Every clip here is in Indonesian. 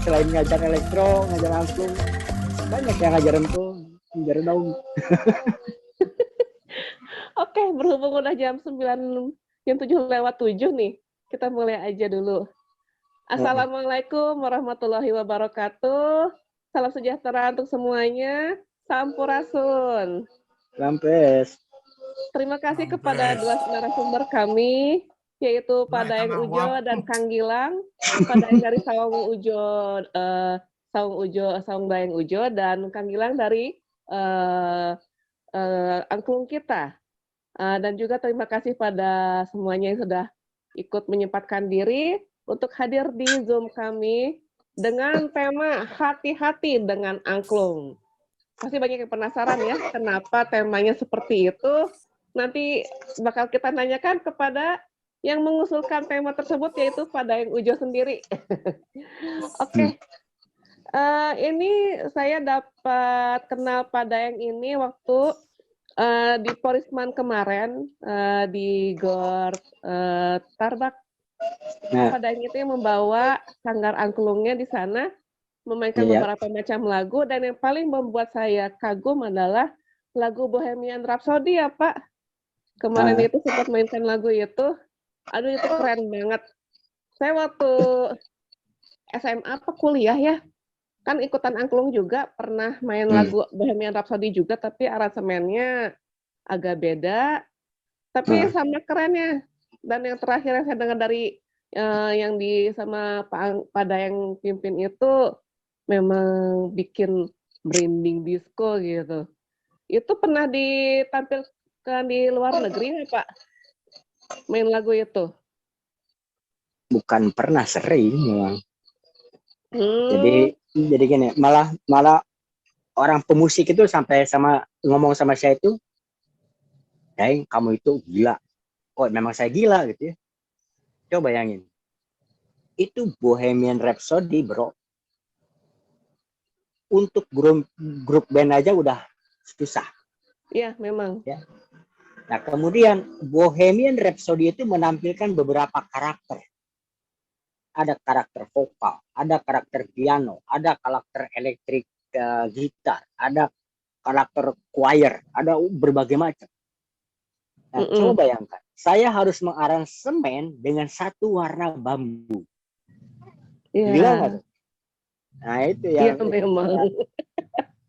selain ngajar elektro, ngajar angklung, banyak yang ngajarin tuh, ngajarin dong. Oke, berhubung udah jam 7:07 nih, kita mulai aja dulu. Assalamualaikum warahmatullahi wabarakatuh. Salam sejahtera untuk semuanya. Sampurasun. Lampes. Terima kasih kepada dua narasumber kami, yaitu Pak Daeng Ujo dan Kang Gilang. Pak Daeng dari Saung Daeng Ujo, dan Kang Gilang dari angklung kita. Dan juga terima kasih pada semuanya yang sudah ikut menyempatkan diri untuk hadir di Zoom kami dengan tema hati-hati dengan angklung. Pasti banyak yang penasaran ya, kenapa temanya seperti itu. Nanti bakal kita tanyakan kepada yang mengusulkan tema tersebut, yaitu Pak Daeng Ujo sendiri. Oke. Ini saya dapat kenal Pak Daeng ini waktu di Porisman kemarin, di Gor Tarbak. Pak Daeng itu yang membawa sanggar angklungnya di sana, memainkan beberapa macam lagu, dan yang paling membuat saya kagum adalah lagu Bohemian Rhapsody ya Pak. Kemarin itu sempat mainkan lagu itu, aduh itu keren banget. Saya waktu SMA apa kuliah ya, kan ikutan angklung juga, pernah main lagu Bohemian Rhapsody juga, tapi aransemennya agak beda, tapi sama kerennya. Dan yang terakhir yang saya dengar dari yang sama Pak Daeng pimpin itu, memang bikin merinding disco gitu. Itu pernah ditampilkan di luar negeri nggak Pak? Main lagu itu? Bukan pernah, sering memang. Jadi gini, malah orang pemusik itu sampai ngomong sama saya itu, Daeng, kamu itu gila. Oh, memang saya gila gitu ya. Coba bayangin. Itu Bohemian Rhapsody, bro. Untuk grup band aja udah susah. Iya, memang. Ya. Nah, kemudian Bohemian Rhapsody itu menampilkan beberapa karakter. Ada karakter vokal, ada karakter piano, ada karakter elektrik gitar, ada karakter choir, ada berbagai macam. Nah, coba bayangkan, saya harus mengaransemen dengan satu warna bambu. Gila nggak tuh? Nah, itu yang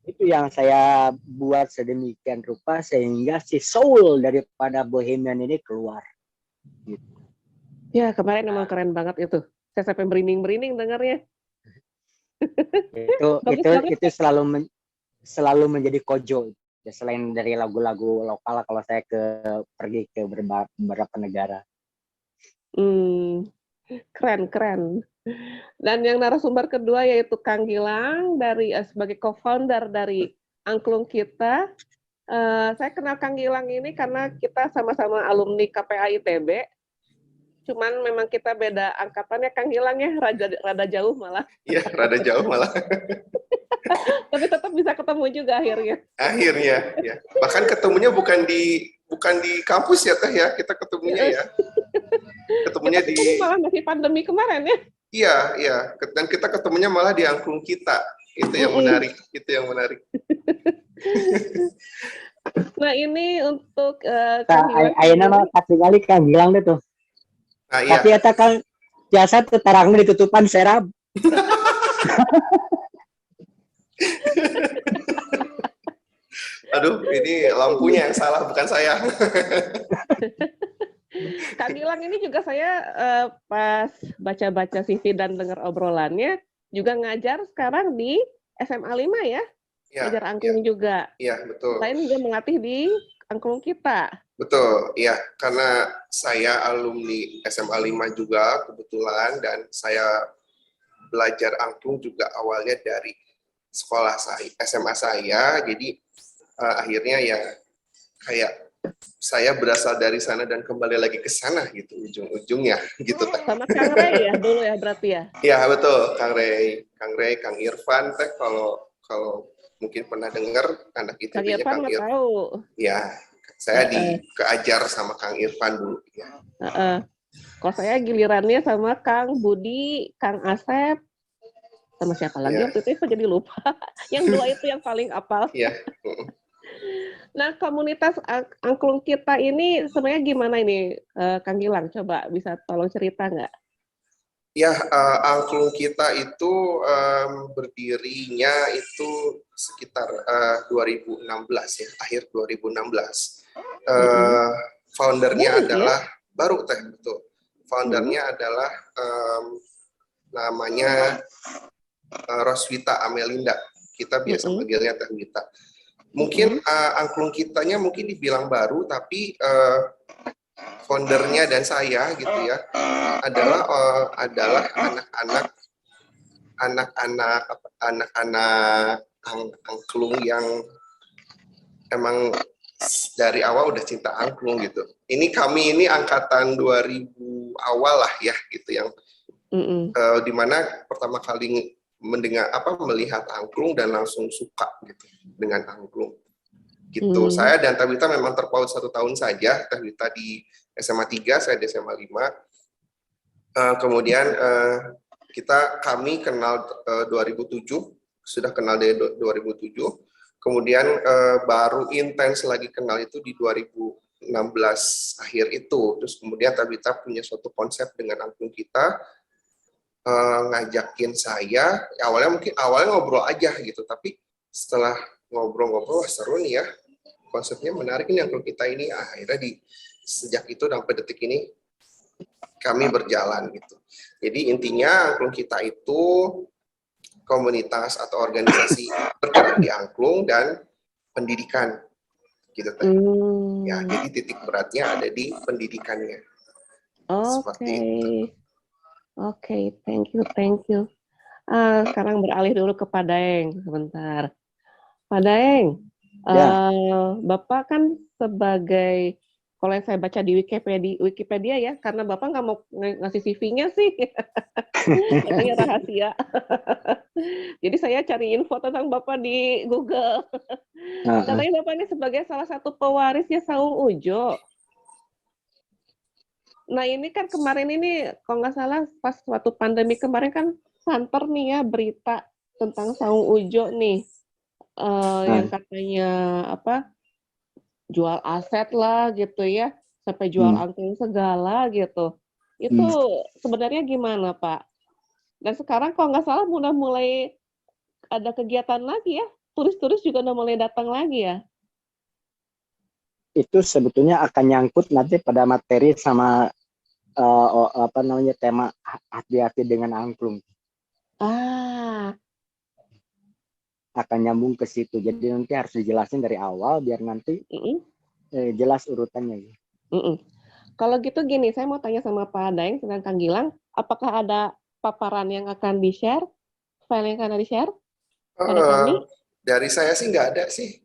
itu yang saya buat sedemikian rupa sehingga si soul daripada Bohemian ini keluar. Gitu. Ya, kemarin emang keren banget itu. Saya sampai merinding dengarnya. itu selalu menjadi kojo. Ya, selain dari lagu-lagu lokal, kalau saya pergi ke beberapa negara. Keren. Dan yang narasumber kedua yaitu Kang Gilang sebagai co-founder dari angklung kita. Saya kenal Kang Gilang ini karena kita sama-sama alumni KPA ITB. Cuman memang kita beda angkatannya, Kang Gilang ya, rada jauh malah. Iya, rada jauh malah. Tapi tetap bisa ketemu juga akhirnya. Akhirnya, ya. Bahkan ketemunya bukan di kampus ya Teh ya, kita ketemunya ya. Ketemunya malah masih pandemi kemarin ya. Iya. Dan kita ketemunya malah di angklung kita. Itu yang menarik. Nah, ini untuk Ayeuna mah kasih kali Kang Gilang deh tuh. Nah, iya. Tapi eta kan biasa terangnya ditutupan serab. Aduh, ini lampunya yang salah, bukan saya. Kang Gilang ini juga saya pas baca-baca CV dan dengar obrolannya, juga ngajar sekarang di SMA 5 ya? Ngajar angklung juga. Iya, betul. Selain juga melatih di angklung kita. Betul, iya. Karena saya alumni SMA 5 juga kebetulan, dan saya belajar angklung juga awalnya dari sekolah saya, SMA saya. Jadi akhirnya ya kayak saya berasal dari sana dan kembali lagi ke sana gitu ujung-ujungnya gitu. Sama Kang Rey ya dulu ya berarti ya? Iya betul, Kang Rey, Kang Irfan Teh kalau mungkin pernah dengar anak ITB-nya Kang Irfan. Tahu. Ya, saya keajar sama Kang Irfan dulu. Ya. Kalau saya gilirannya sama Kang Budi, Kang Asep, sama siapa lagi Iya. waktu itu saya jadi lupa. Yang dua itu yang paling apal. Iya. Nah, komunitas angklung kita ini sebenarnya gimana ini, Kang Gilang? Coba bisa tolong cerita nggak? Ya, angklung kita itu berdirinya itu sekitar 2016 ya, akhir 2016. Foundernya Baru ya? adalah baru Teh, betul. Mm. Foundernya adalah namanya Roswita Amelinda. Kita biasa Mm-mm. panggilnya Teh Wita. Mungkin angklung kitanya mungkin dibilang baru, tapi foundernya dan saya gitu ya adalah anak-anak angklung yang emang dari awal udah cinta angklung gitu. Kami ini angkatan 2000 awal lah ya gitu, yang dimana pertama kali melihat angklung dan langsung suka gitu dengan angklung gitu. Saya dan Teh Wita memang terpaut 1 tahun saja. Teh Wita di SMA 3, saya di SMA 5. Kemudian kami kenal 2007, sudah kenal dari 2007. Kemudian baru intens lagi kenal itu di 2016 akhir itu. Terus kemudian Teh Wita punya suatu konsep dengan angklung kita, ngajakin saya. Awalnya ngobrol aja gitu, tapi setelah ngobrol-ngobrol, wah seru nih ya, konsepnya menarik nih angklung kita ini. Akhirnya sejak itu sampai detik ini kami berjalan gitu. Jadi intinya angklung kita itu komunitas atau organisasi bergerak di angklung dan pendidikan gitu Teh. Ya, jadi titik beratnya ada di pendidikannya. Seperti itu. Oke, thank you. Sekarang beralih dulu ke Pak Daeng sebentar. Pak Daeng, Ya. Bapak kan sebagai, kalau yang saya baca di Wikipedia ya, karena Bapak nggak mau ngasih CV-nya sih, katanya rahasia. Jadi saya cari info tentang Bapak di Google. Katanya Bapak ini sebagai salah satu pewarisnya Saung Ujo. Nah ini kan kemarin ini, kalau nggak salah pas waktu pandemi kemarin kan santer nih ya berita tentang Saung Ujo nih, yang katanya jual aset lah gitu ya, sampai jual angklung segala gitu. Itu sebenarnya gimana Pak? Dan sekarang kalau nggak salah udah mulai ada kegiatan lagi ya, turis-turis juga udah mulai datang lagi ya? Itu sebetulnya akan nyangkut nanti pada materi sama tema hati-hati dengan angklung. Akan nyambung ke situ. Jadi nanti harus dijelasin dari awal biar nanti jelas urutannya. Kalau gitu gini, saya mau tanya sama Pak Daeng dan Kang Gilang, apakah ada paparan yang akan di-share, file yang akan di-share pada kami? Dari saya sih nggak ada sih.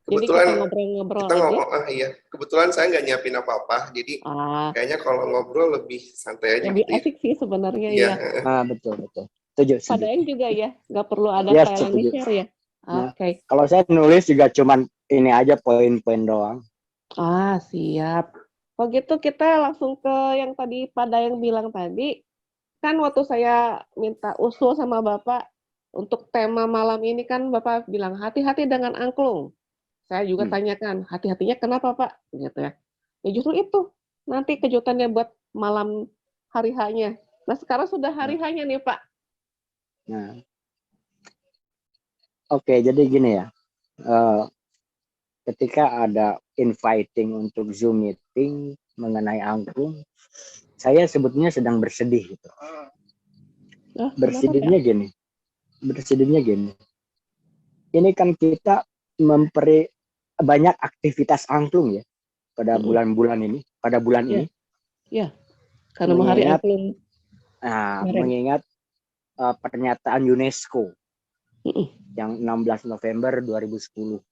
Jadi kita Kebetulan ngobrol-ngobrol aja. Iya. Kebetulan saya nggak nyiapin apa-apa, jadi kayaknya kalau ngobrol lebih santai aja. Lebih gitu asik sih sebenarnya ya. Betul. Setuju. Pak Daeng juga ya, nggak perlu ada Ya, file yang di-share ya? Oke. Kalau saya nulis juga cuman ini aja poin-poin doang. Siap. Kalau gitu kita langsung ke yang tadi Pak Daeng bilang tadi. Kan waktu saya minta usul sama Bapak untuk tema malam ini kan Bapak bilang hati-hati dengan angklung. Saya juga tanyakan, hati-hatinya kenapa Pak? Gitu ya. Ya justru itu, nanti kejutannya buat malam hari H-nya. Nah sekarang sudah hari H-nya nih Pak. Oke, jadi gini ya. Ketika ada inviting untuk Zoom meeting mengenai angklung, saya sebetulnya sedang bersedih gitu. Bersedihnya gini. Ini kan kita banyak aktivitas angklung ya pada bulan-bulan ini, pada bulan ini. Iya. Karena hari angklung. Mengingat pernyataan UNESCO yang 16 November 2010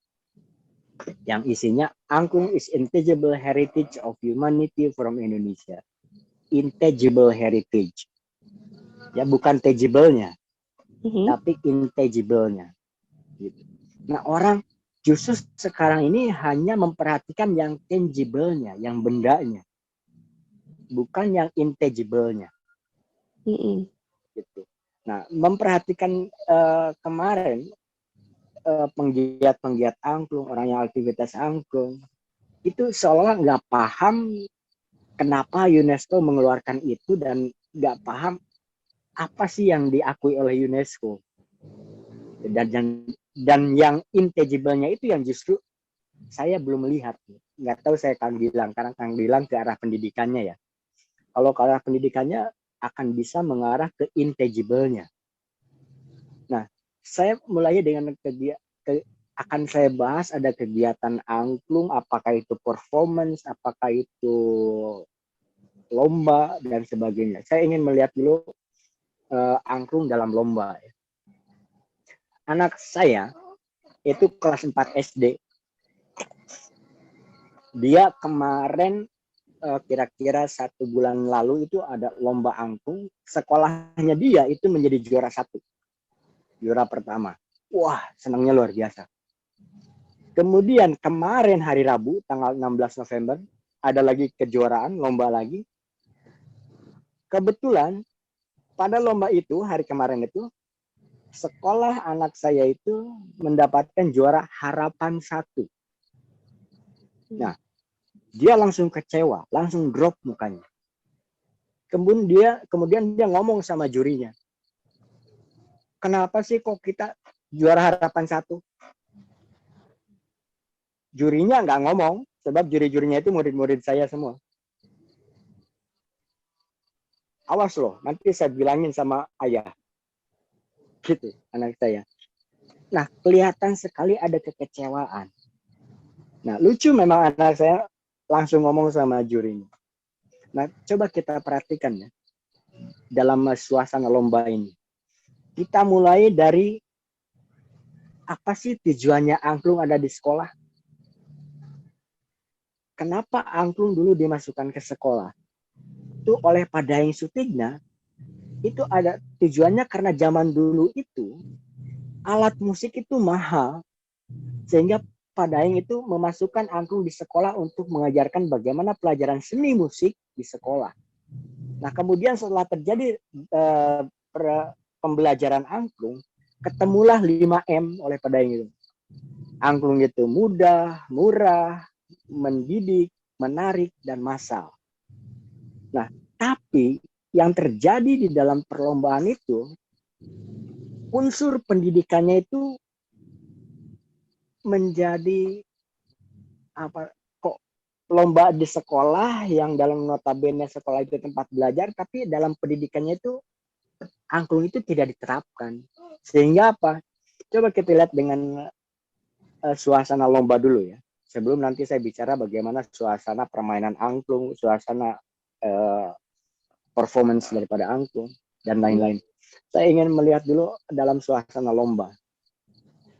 yang isinya angklung is intangible heritage of humanity from Indonesia. Intangible heritage. Ya bukan tangible-nya, tapi intangible-nya. Gitu. Nah, orang justru sekarang ini hanya memperhatikan yang tangible-nya, yang bendanya. Bukan yang intangible-nya. Gitu. Nah, memperhatikan kemarin penggiat-penggiat angklung, orang yang aktivitas angklung, itu seolah nggak paham kenapa UNESCO mengeluarkan itu dan nggak paham apa sih yang diakui oleh UNESCO. Dan yang intangible-nya itu yang justru saya belum melihat. Nggak tahu saya Kang Gilang, karena Kang Gilang ke arah pendidikannya ya. Kalau ke arah pendidikannya akan bisa mengarah ke intangible-nya. Nah, saya mulai dengan akan saya bahas ada kegiatan angklung, apakah itu performance, apakah itu lomba dan sebagainya. Saya ingin melihat dulu angklung dalam lomba. Anak saya itu kelas 4 SD. Dia kemarin kira-kira 1 bulan lalu itu ada lomba angklung. Sekolahnya dia itu menjadi juara 1. Juara pertama. Wah, senangnya luar biasa. Kemudian kemarin hari Rabu tanggal 16 November ada lagi kejuaraan lomba lagi. Kebetulan pada lomba itu hari kemarin itu sekolah anak saya itu mendapatkan juara harapan 1. Nah, dia langsung kecewa, langsung drop mukanya. Kemudian dia ngomong sama jurinya. Kenapa sih kok kita juara harapan 1? Jurinya nggak ngomong, sebab juri-jurinya itu murid-murid saya semua. Awas loh, nanti saya bilangin sama ayah. Gitu, anak saya. Nah, kelihatan sekali ada kekecewaan. Nah, lucu memang anak saya langsung ngomong sama jurinya. Nah, coba kita perhatikan ya, dalam suasana lomba ini. Kita mulai dari apa sih tujuannya angklung ada di sekolah? Kenapa angklung dulu dimasukkan ke sekolah? Itu oleh Pak Daeng Sutigna, itu ada tujuannya karena zaman dulu itu alat musik itu mahal, sehingga Pak Daeng itu memasukkan angklung di sekolah untuk mengajarkan bagaimana pelajaran seni musik di sekolah. Nah, kemudian setelah terjadi pembelajaran angklung, ketemulah 5M oleh Pak Daeng itu. Angklung itu mudah, murah, mendidik, menarik, dan massal. Nah, tapi yang terjadi di dalam perlombaan itu, unsur pendidikannya itu menjadi apa? Kok lomba di sekolah yang dalam notabene sekolah itu tempat belajar, tapi dalam pendidikannya itu angklung itu tidak diterapkan. Sehingga apa? Coba kita lihat dengan suasana lomba dulu ya. Sebelum nanti saya bicara bagaimana suasana permainan angklung, suasana performance daripada angklung, dan lain-lain. Saya ingin melihat dulu dalam suasana lomba.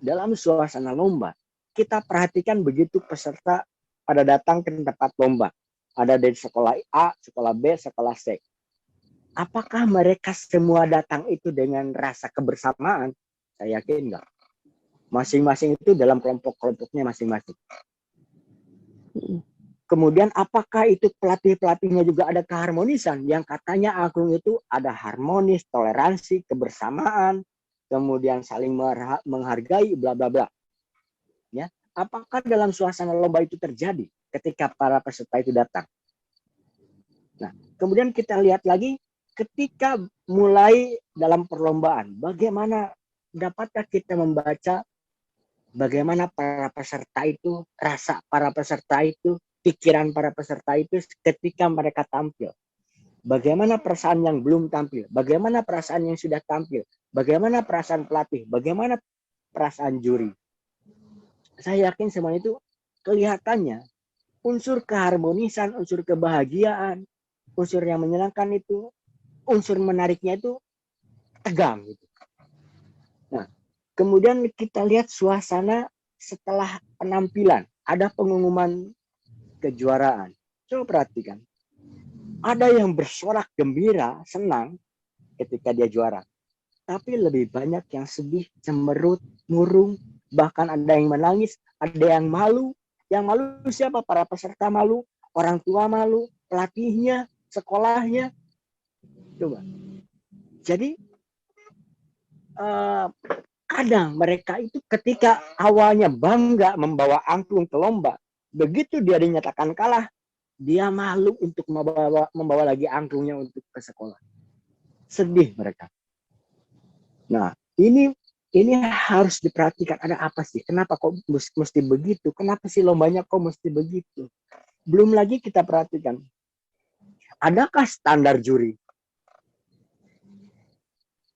Dalam suasana lomba, kita perhatikan begitu peserta pada datang ke tempat lomba. Ada dari sekolah A, sekolah B, sekolah C. Apakah mereka semua datang itu dengan rasa kebersamaan? Saya yakin enggak. Masing-masing itu dalam kelompok-kelompoknya masing-masing. Kemudian apakah itu pelatih-pelatihnya juga ada keharmonisan? Yang katanya angklung itu ada harmonis, toleransi, kebersamaan, kemudian saling menghargai, bla bla bla. Ya, apakah dalam suasana lomba itu terjadi ketika para peserta itu datang? Nah, kemudian kita lihat lagi ketika mulai dalam perlombaan, bagaimana dapatkah kita membaca bagaimana para peserta itu, rasa para peserta itu, pikiran para peserta itu ketika mereka tampil. Bagaimana perasaan yang belum tampil, bagaimana perasaan yang sudah tampil, bagaimana perasaan pelatih, bagaimana perasaan juri. Saya yakin semuanya itu kelihatannya unsur keharmonisan, unsur kebahagiaan, unsur yang menyenangkan itu, unsur menariknya itu tegang gitu. Nah, kemudian kita lihat suasana setelah penampilan, ada pengumuman kejuaraan. Coba perhatikan. Ada yang bersorak gembira, senang ketika dia juara. Tapi lebih banyak yang sedih, cemberut, murung, bahkan ada yang menangis, ada yang malu. Yang malu siapa? Para peserta malu, orang tua malu, pelatihnya, sekolahnya. Coba. Jadi eh, kadang mereka itu ketika awalnya bangga membawa angklung ke lomba, begitu dia dinyatakan kalah, dia malu untuk membawa lagi angklungnya untuk ke sekolah. Sedih mereka. Nah, ini harus diperhatikan, ada apa sih? Kenapa kok mesti begitu? Kenapa sih lombanya kok mesti begitu? Belum lagi kita perhatikan, adakah standar juri?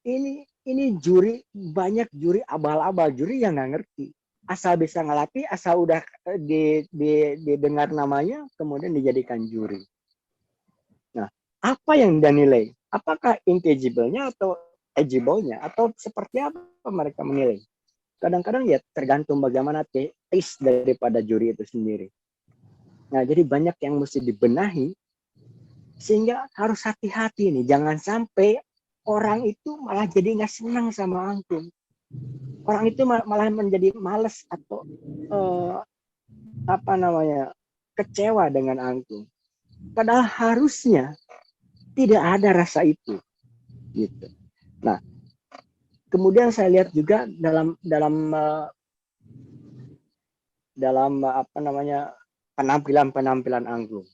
Ini juri, banyak juri abal-abal, juri yang nggak ngerti. Asal bisa ngelatih, asal udah didengar namanya, kemudian dijadikan juri. Nah, apa yang dia nilai? Apakah intangible-nya atau tangible-nya? Atau seperti apa mereka menilai? Kadang-kadang ya tergantung bagaimana taste daripada juri itu sendiri. Nah, jadi banyak yang mesti dibenahi, sehingga harus hati-hati nih. Jangan sampai orang itu malah jadi nggak senang sama angklung. Orang itu malah menjadi males atau kecewa dengan angklung. Padahal harusnya tidak ada rasa itu, gitu. Nah, kemudian saya lihat juga dalam penampilan angklung.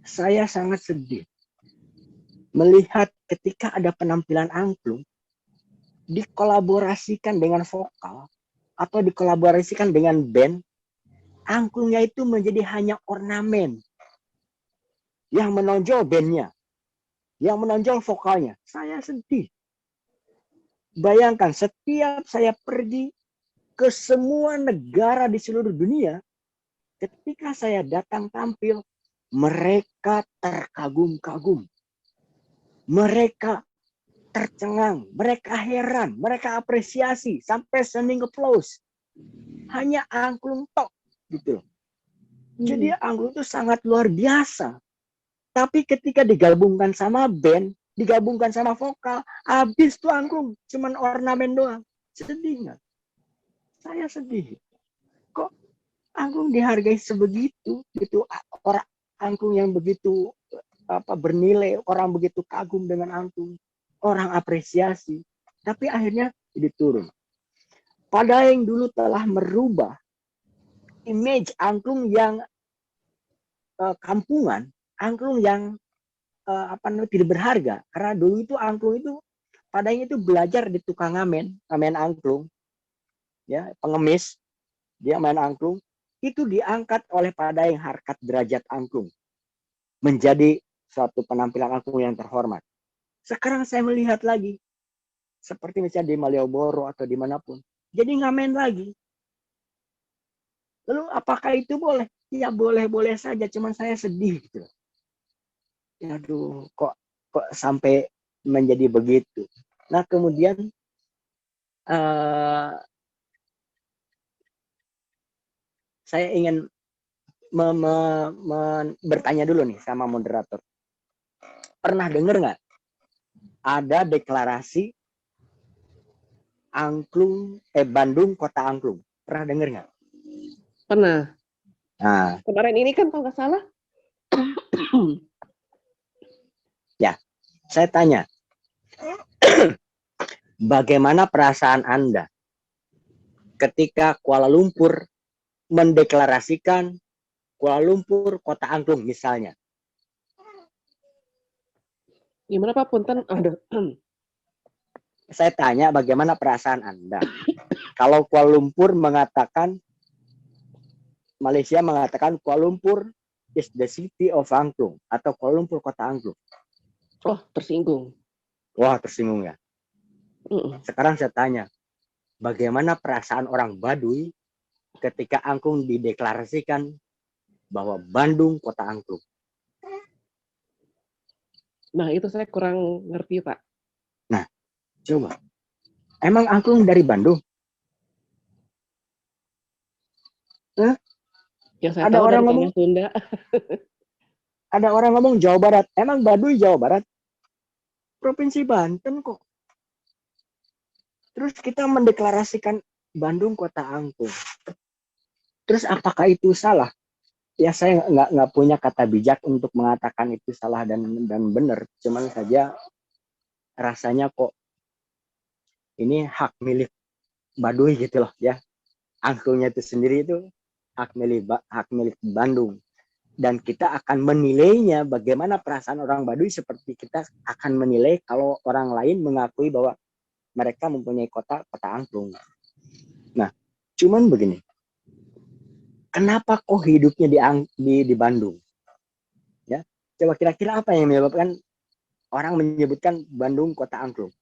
Saya sangat sedih melihat ketika ada penampilan angklung dikolaborasikan dengan vokal atau dikolaborasikan dengan band, angklungnya itu menjadi hanya ornamen. Yang menonjol bandnya, yang menonjol vokalnya. Saya sedih. Bayangkan setiap saya pergi ke semua negara di seluruh dunia, ketika saya datang tampil, mereka terkagum-kagum. Mereka tercengang, mereka heran, mereka apresiasi, sampai standing applause. Hanya angklung tok, gitu. Jadi angklung itu sangat luar biasa. Tapi ketika digabungkan sama band, digabungkan sama vokal, habis tuh angklung, cuman ornamen doang. Sedih nggak? Saya sedih. Kok angklung dihargai sebegitu, gitu? Orang angklung yang begitu bernilai, orang begitu kagum dengan angklung, orang apresiasi, tapi akhirnya jadi turun. Padahal yang dulu telah merubah image angklung yang kampungan, angklung yang tidak berharga, karena dulu itu angklung itu padanya itu belajar di tukang ngamen angklung, ya, pengemis, dia main angklung, itu diangkat oleh Padayeng harkat derajat angklung menjadi suatu penampilan angklung yang terhormat. Sekarang saya melihat lagi, seperti misalnya di Malioboro atau dimanapun, jadi ngamen lagi. Lalu apakah itu boleh? Ya boleh-boleh saja, cuman saya sedih gitu. Aduh, kok sampai menjadi begitu. Nah, kemudian saya ingin bertanya dulu nih sama moderator. Pernah dengar nggak ada deklarasi angklung Bandung Kota Angklung? Pernah dengar nggak? Pernah. Nah, kemarin ini kan kalau nggak salah. Ya, saya tanya, bagaimana perasaan Anda ketika Kuala Lumpur mendeklarasikan Kuala Lumpur Kota Angklung misalnya? Gimana Pak Punten? Aduh. Saya tanya bagaimana perasaan Anda kalau Kuala Lumpur mengatakan, Malaysia mengatakan Kuala Lumpur is the city of Angklung atau Kuala Lumpur Kota Angklung. Oh, tersinggung. Wah, tersinggung ya. Sekarang saya tanya, bagaimana perasaan orang Baduy ketika angklung dideklarasikan bahwa Bandung Kota Angklung? Nah, itu saya kurang ngerti, Pak. Nah, coba. Emang angklung dari Bandung? Yang saya Ada tahu orang dari ngomong tanah Sunda. Ada orang ngomong Jawa Barat. Emang Baduy Jawa Barat? Provinsi Banten kok. Terus kita mendeklarasikan Bandung Kota Angklung. Terus apakah itu salah? Ya saya nggak punya kata bijak untuk mengatakan itu salah dan benar. Cuman saja rasanya kok ini hak milik Baduy gitu loh ya. Angklungnya itu sendiri itu hak milik Bandung. Dan kita akan menilainya bagaimana perasaan orang Baduy seperti kita akan menilai kalau orang lain mengakui bahwa mereka mempunyai kota angklung. Nah, cuman begini. Kenapa kok hidupnya di Bandung? Ya, coba kira-kira apa yang menyebabkan orang menyebutkan Bandung kota angklung?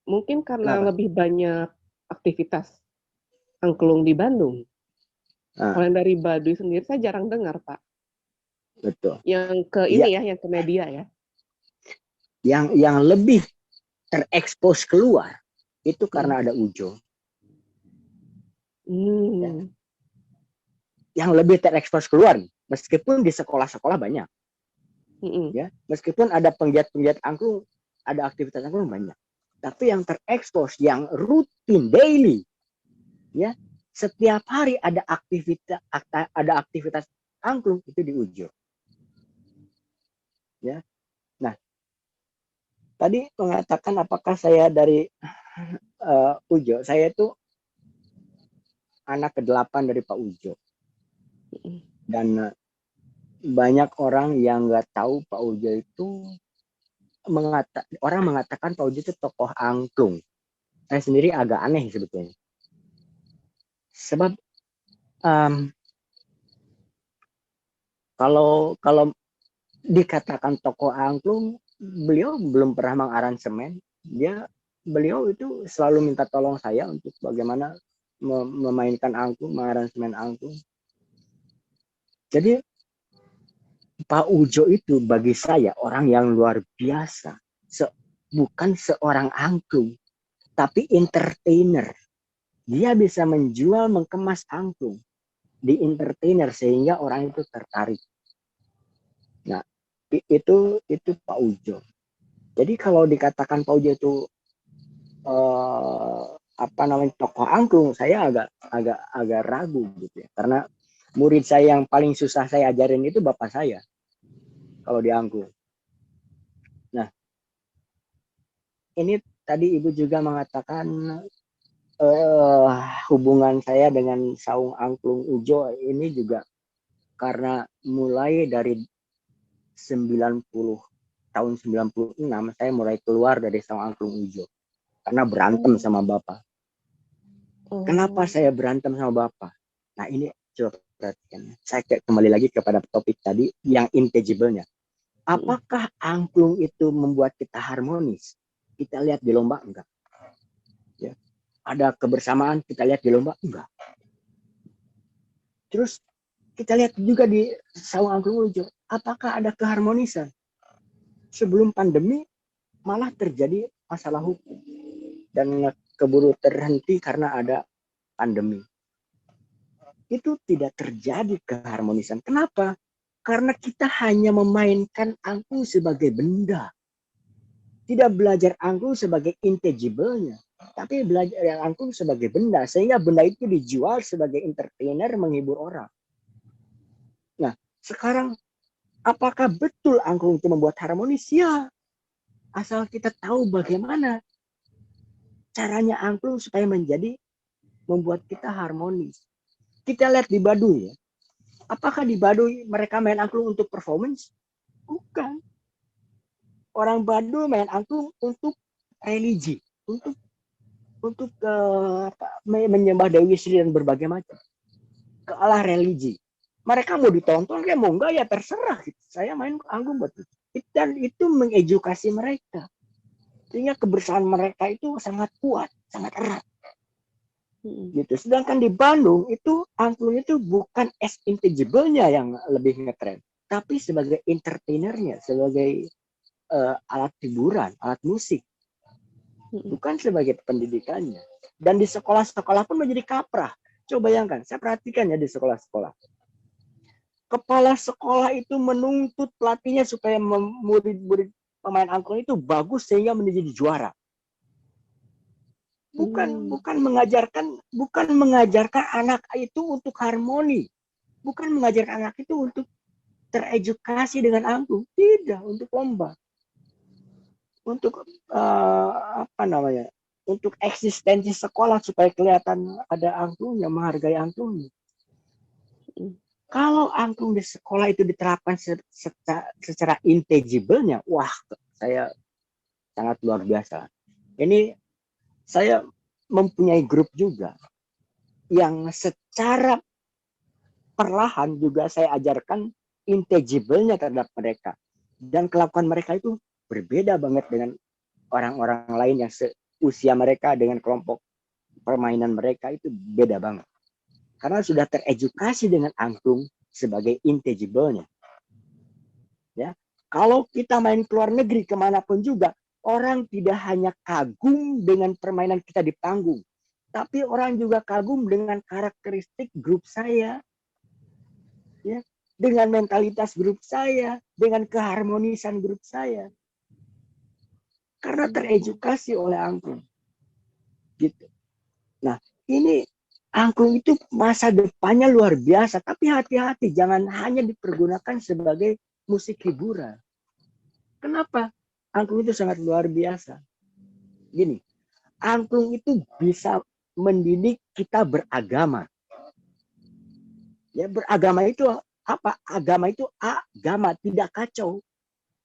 Mungkin karena Kenapa? lebih banyak aktivitas angklung di Bandung. Nah, Kalau yang dari Baduy sendiri saya jarang dengar, Pak. betul. Yang ke Ya, ini ya, yang ke media ya. yang lebih terekspos keluar itu karena Hmm. ada Ujo. Ya. Hmm. Yang lebih terekspos keluar, meskipun di sekolah-sekolah banyak. Hmm. Ya, meskipun ada penggiat-penggiat angklung, ada aktivitas angklung banyak. Tapi yang terekspos, yang rutin, daily, ya, setiap hari ada aktivitas angklung itu di Ujo. Ya. Nah, tadi mengatakan apakah saya dari Ujo, saya itu anak ke-8 dari Pak Ujo. Dan banyak orang yang nggak tahu Pak Ujo itu orang mengatakan Pak Ujo itu tokoh angklung. Saya sendiri agak aneh sebetulnya. Sebab kalau dikatakan tokoh angklung, beliau belum pernah mengaransemen. Beliau itu selalu minta tolong saya untuk bagaimana memainkan angklung, mengaransemen angklung. Jadi Pak Ujo itu bagi saya orang yang luar biasa. Bukan seorang angklung, tapi entertainer. Dia bisa menjual, mengemas angklung di entertainer sehingga orang itu tertarik. Nah, itu Pak Ujo. Jadi kalau dikatakan Pak Ujo itu tokoh angklung, saya agak ragu gitu ya. Karena murid saya yang paling susah saya ajarin itu bapak saya kalau di angklung. Nah, ini tadi Ibu juga mengatakan hubungan saya dengan saung angklung Ujo ini juga karena mulai dari tahun 96 saya mulai keluar dari saung angklung Ujo karena berantem sama bapak. Kenapa saya berantem sama bapak? Nah, ini coba perhatikan. Saya kembali lagi kepada topik tadi yang intangible-nya. Apakah angklung itu membuat kita harmonis? Kita lihat di lomba enggak? Ya. Ada kebersamaan kita lihat di lomba enggak? Terus kita lihat juga di saung angklung Ujo, apakah ada keharmonisan? Sebelum pandemi malah terjadi masalah hukum dan keburu terhenti karena ada pandemi. Itu tidak terjadi keharmonisan. Kenapa? Karena kita hanya memainkan angklung sebagai benda. Tidak belajar angklung sebagai intangible-nya, tapi belajar angklung sebagai benda. Sehingga benda itu dijual sebagai entertainer, menghibur orang. Nah, sekarang apakah betul angklung itu membuat harmonis? Ya, asal kita tahu bagaimana caranya angklung supaya membuat kita harmonis. Kita lihat di Baduy ya. Apakah di Baduy mereka main angklung untuk performance? Bukan. Orang Baduy main angklung untuk religi, untuk menyembah Dewi Sri dan berbagai macam ke arah religi. Mereka mau ditonton kayak mau enggak ya terserah. Saya main angklung buat itu. Dan itu mengedukasi mereka. Sehingga kebersamaan mereka itu sangat kuat, sangat erat. Gitu. Sedangkan di Bandung itu angklung itu bukan as intangible-nya yang lebih ngetren, tapi sebagai entertainernya, sebagai alat hiburan, alat musik, bukan sebagai pendidikannya. Dan di sekolah-sekolah pun menjadi kaprah. Coba bayangkan, saya perhatikan ya di sekolah-sekolah. Kepala sekolah itu menuntut pelatihnya supaya murid-murid pemain angklung itu bagus sehingga menjadi juara. Bukan mengajarkan anak itu untuk harmoni, bukan mengajarkan anak itu untuk teredukasi dengan angklung, tidak, untuk lomba, untuk apa namanya? Untuk eksistensi sekolah supaya kelihatan ada angklungnya, menghargai angklungnya. Kalau angklung di sekolah itu diterapkan secara intangible-nya, wah, saya sangat luar biasa. Ini saya mempunyai grup juga yang secara perlahan juga saya ajarkan intangible-nya terhadap mereka. Dan kelakuan mereka itu berbeda banget dengan orang-orang lain yang seusia mereka, dengan kelompok permainan mereka itu beda banget. Karena sudah teredukasi dengan angklung sebagai intangible-nya. Ya, kalau kita main ke luar negeri kemanapun juga, orang tidak hanya kagum dengan permainan kita di panggung, tapi orang juga kagum dengan karakteristik grup saya, ya, dengan mentalitas grup saya, dengan keharmonisan grup saya. Karena teredukasi oleh angklung. Gitu. Nah, ini angklung itu masa depannya luar biasa, tapi hati-hati jangan hanya dipergunakan sebagai musik hiburan. Kenapa? Angklung itu sangat luar biasa. Gini, angklung itu bisa mendidik kita beragama. Ya, beragama itu apa? Agama itu agama, tidak kacau.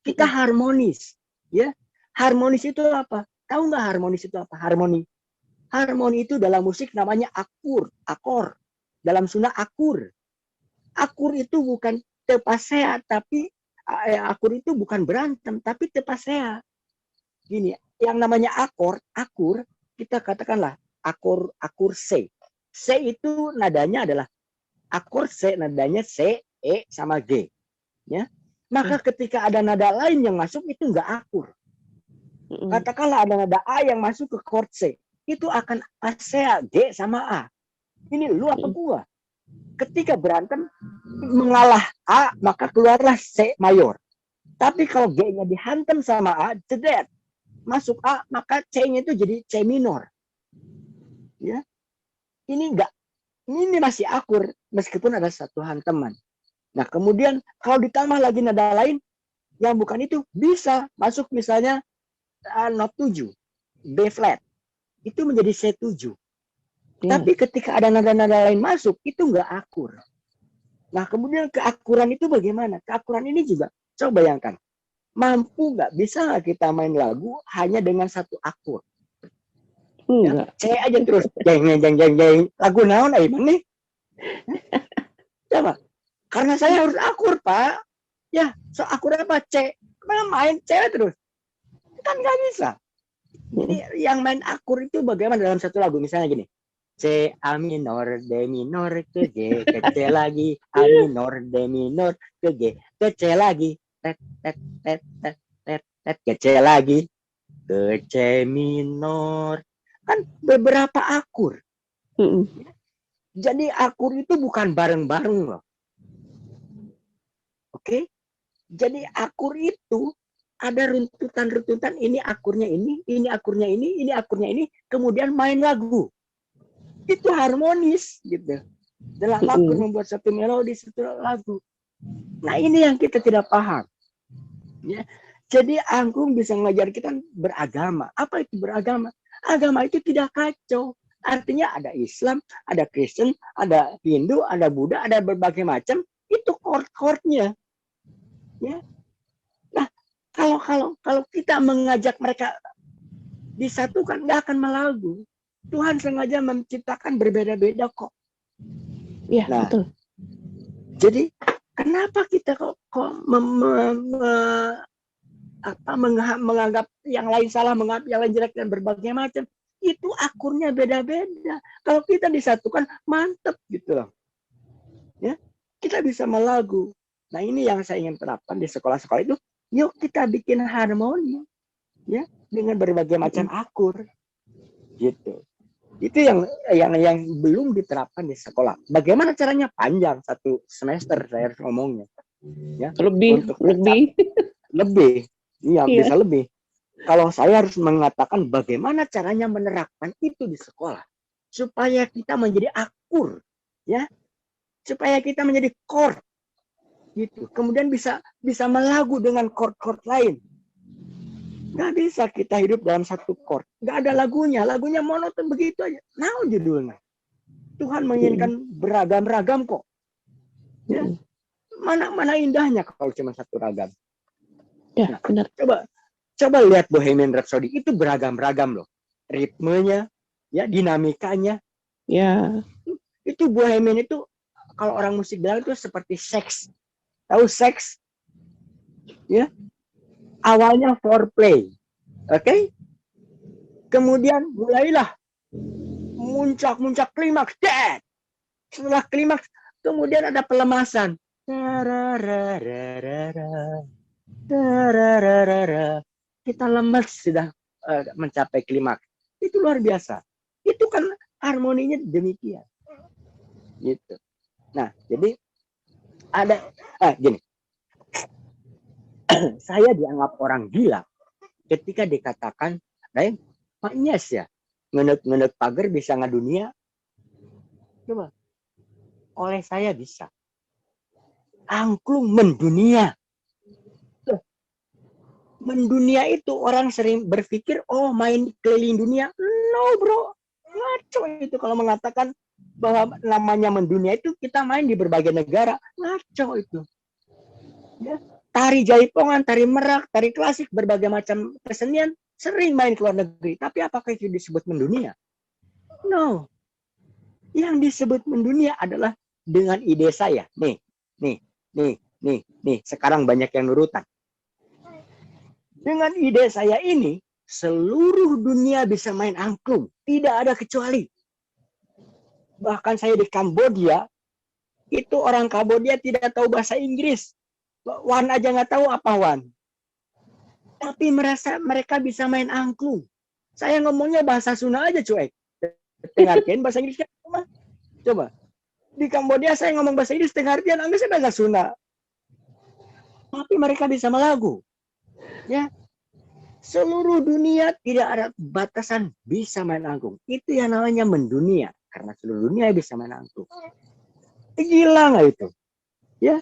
Kita harmonis, ya. Harmonis itu apa? Tahu nggak harmonis itu apa? Harmoni. Harmoni itu dalam musik namanya akor. Dalam Sunda akur. Akur itu bukan tepasea, tapi akur itu bukan berantem, tapi tepasea. Gini, yang namanya akur, kita katakanlah akur C. C itu nadanya adalah akur C, nadanya C, E sama G. Ya. Maka ketika ada nada lain yang masuk itu nggak akur. Katakanlah ada nada A yang masuk ke chord C, itu akan pasea G sama A. Ini lu apa gua? Ketika berantem mengalah A, maka keluarlah C mayor. Tapi kalau G-nya dihantam sama A, cedet. Masuk A, maka C-nya itu jadi C minor. Ya. Ini masih akur meskipun ada satu hantaman. Nah, kemudian kalau ditambah lagi nada lain yang bukan itu, bisa masuk misalnya not 7, B flat. Itu menjadi C7. Tapi ketika ada nada-nada lain masuk, itu nggak akur. Nah, kemudian keakuran itu bagaimana? Keakuran ini juga, coba bayangkan. Mampu nggak, bisa nggak kita main lagu hanya dengan satu akur? Ya, C aja terus. Jeng. Lagu naon nih? Coba. Karena saya harus akur, Pak. Ya, so akur apa? C. Main C terus. Kan nggak bisa. Jadi yang main akur itu bagaimana dalam satu lagu? Misalnya gini. C, A minor, D minor, ke G, ke C lagi. A minor, D minor, ke G, ke C lagi. Tet, ke C lagi. Ke C minor. Kan beberapa akur. Jadi akur itu bukan bareng-bareng loh. Oke? Jadi akur itu ada runtutan-runtutan, ini akurnya ini akurnya ini akurnya ini, kemudian main lagu. Itu harmonis gitu. Dalam akur membuat satu melodi, satu lagu. Nah, ini yang kita tidak paham. Ya. Jadi angklung bisa mengajar kita beragama. Apa itu beragama? Agama itu tidak kacau. Artinya ada Islam, ada Kristen, ada Hindu, ada Buddha, ada berbagai macam. Itu chord-chordnya. Ya. Nah, kalau kita mengajak mereka disatukan, nggak akan melagu. Tuhan sengaja menciptakan berbeda-beda kok. Iya, nah, betul. Jadi kenapa kita kok menganggap yang lain salah, menganggap yang lain jelek dan berbagai macam? Itu akurnya beda-beda. Kalau kita disatukan, mantep gitu loh. Ya, kita bisa melagu. Nah, ini yang saya ingin terapkan di sekolah-sekolah itu. Yuk kita bikin harmoni, ya, dengan berbagai macam akur, gitu. Itu yang belum diterapkan di sekolah. Bagaimana caranya? Panjang, 1 semester saya harus ngomongnya. Ya, Lebih. Iya, bisa lebih. Kalau saya harus mengatakan bagaimana caranya menerapkan itu di sekolah supaya kita menjadi akur, ya, supaya kita menjadi chord, gitu. Kemudian bisa melagu dengan chord-chord lain. Nggak bisa kita hidup dalam satu chord. Nggak ada lagunya. Lagunya monoton begitu aja. Nah judulnya. Tuhan menginginkan beragam-ragam kok. Ya. Mana indahnya kalau cuma satu ragam. Ya, Nah, benar. Coba lihat Bohemian Rhapsody. Itu beragam-ragam loh. Ritmenya, ya dinamikanya. Ya. Itu Bohemian itu, kalau orang musik bilang itu seperti seks. Tahu seks? Ya. Awalnya foreplay. Oke? Kemudian mulailah muncak klimaks. Setelah klimaks, kemudian ada pelemasan. Kita lemas sudah mencapai klimaks. Itu luar biasa. Itu kan harmoninya demikian. Gitu. Nah, jadi ada gini. Saya dianggap orang gila ketika dikatakan, Pak Nyes ya, ngenek pagar bisa ngadunia. Coba. Oleh saya bisa. Angklung mendunia. Mendunia itu orang sering berpikir, oh main keliling dunia. No bro, ngaco itu kalau mengatakan bahwa namanya mendunia itu kita main di berbagai negara. Ngaco itu. Ya. Tari jaipongan, tari merak, tari klasik, berbagai macam kesenian sering main ke luar negeri. Tapi apakah itu disebut mendunia? No. Yang disebut mendunia adalah dengan ide saya. Nih. Sekarang banyak yang nurutan. Dengan ide saya ini, seluruh dunia bisa main angklung. Tidak ada kecuali. Bahkan saya di Kambodia, itu orang Kambodia tidak tahu bahasa Inggris. Wan aja nggak tahu apa Wan. Tapi mereka bisa main angklung. Saya ngomongnya bahasa Sunda aja cuek. Dengarkan bahasa Inggrisnya. Coba. Di Kambodia saya ngomong bahasa Inggris, dengarkan saya bahasa Sunda. Tapi mereka bisa melagu. Ya. Seluruh dunia tidak ada batasan bisa main angklung. Itu yang namanya mendunia. Karena seluruh dunia bisa main angklung. Gila nggak itu? Ya.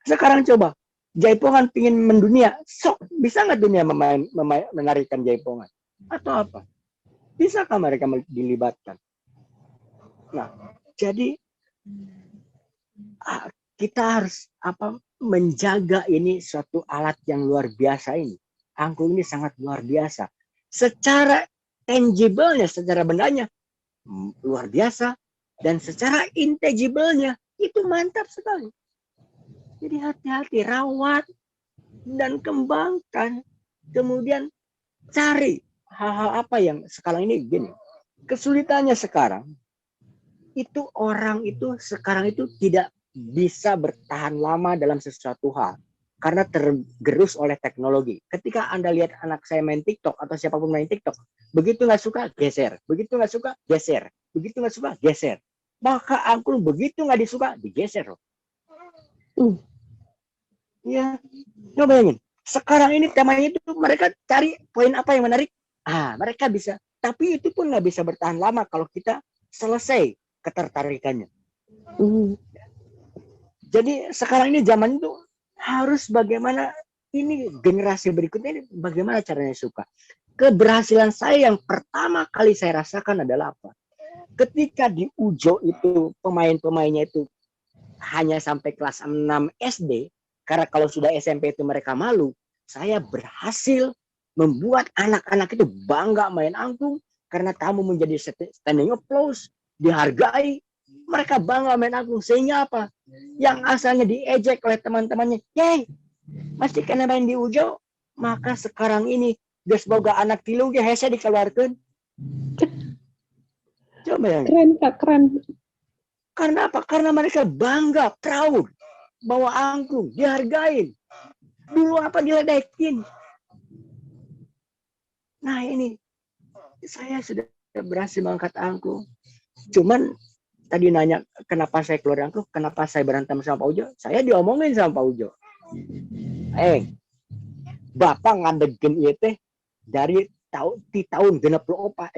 Sekarang coba. Jaipongan pingin mendunia. Sok, bisa nggak dunia menarikan jaipongan? Atau apa? Bisakah mereka dilibatkan? Nah, jadi kita harus menjaga ini suatu alat yang luar biasa ini. Angklung ini sangat luar biasa. Secara tangible-nya, secara bendanya luar biasa, dan secara intangible-nya itu mantap sekali. Jadi hati-hati, rawat dan kembangkan. Kemudian cari hal-hal apa yang sekarang ini gini. Kesulitannya sekarang itu orang itu sekarang itu tidak bisa bertahan lama dalam sesuatu hal karena tergerus oleh teknologi. Ketika Anda lihat anak saya main TikTok atau siapapun main TikTok, begitu nggak suka geser, begitu nggak suka geser, begitu nggak suka geser. Maka angklung begitu nggak disuka digeser loh. Ya, coba bayangin. Sekarang ini temanya itu mereka cari poin apa yang menarik. Mereka bisa. Tapi itu pun nggak bisa bertahan lama kalau kita selesai ketertarikannya. Jadi sekarang ini zaman itu harus bagaimana ini generasi berikutnya ini bagaimana caranya suka. Keberhasilan saya yang pertama kali saya rasakan adalah apa? Ketika di Ujo itu pemain-pemainnya itu hanya sampai kelas 6 SD, karena kalau sudah SMP itu mereka malu, saya berhasil membuat anak-anak itu bangga main angklung karena tamu menjadi standing applause, dihargai, mereka bangga main angklung. Sehingga apa? Yang asalnya diejek oleh teman-temannya, yey, masih kena main di Ujo, maka sekarang ini geus boga anak tilu ge hese dikeluarkeun. Coba yang Keren Pak, keren. Karena apa? Karena mereka bangga, proud bahwa angklung dihargain. Dulu apa diledekin. Nah ini saya sudah berhasil mengangkat angklung. Cuman tadi nanya kenapa saya keluar angklung, kenapa saya berantem sama Pak Ujo? Saya diomongin sama Pak Ujo. Bapak ngandegin ieu teh dari tahun 64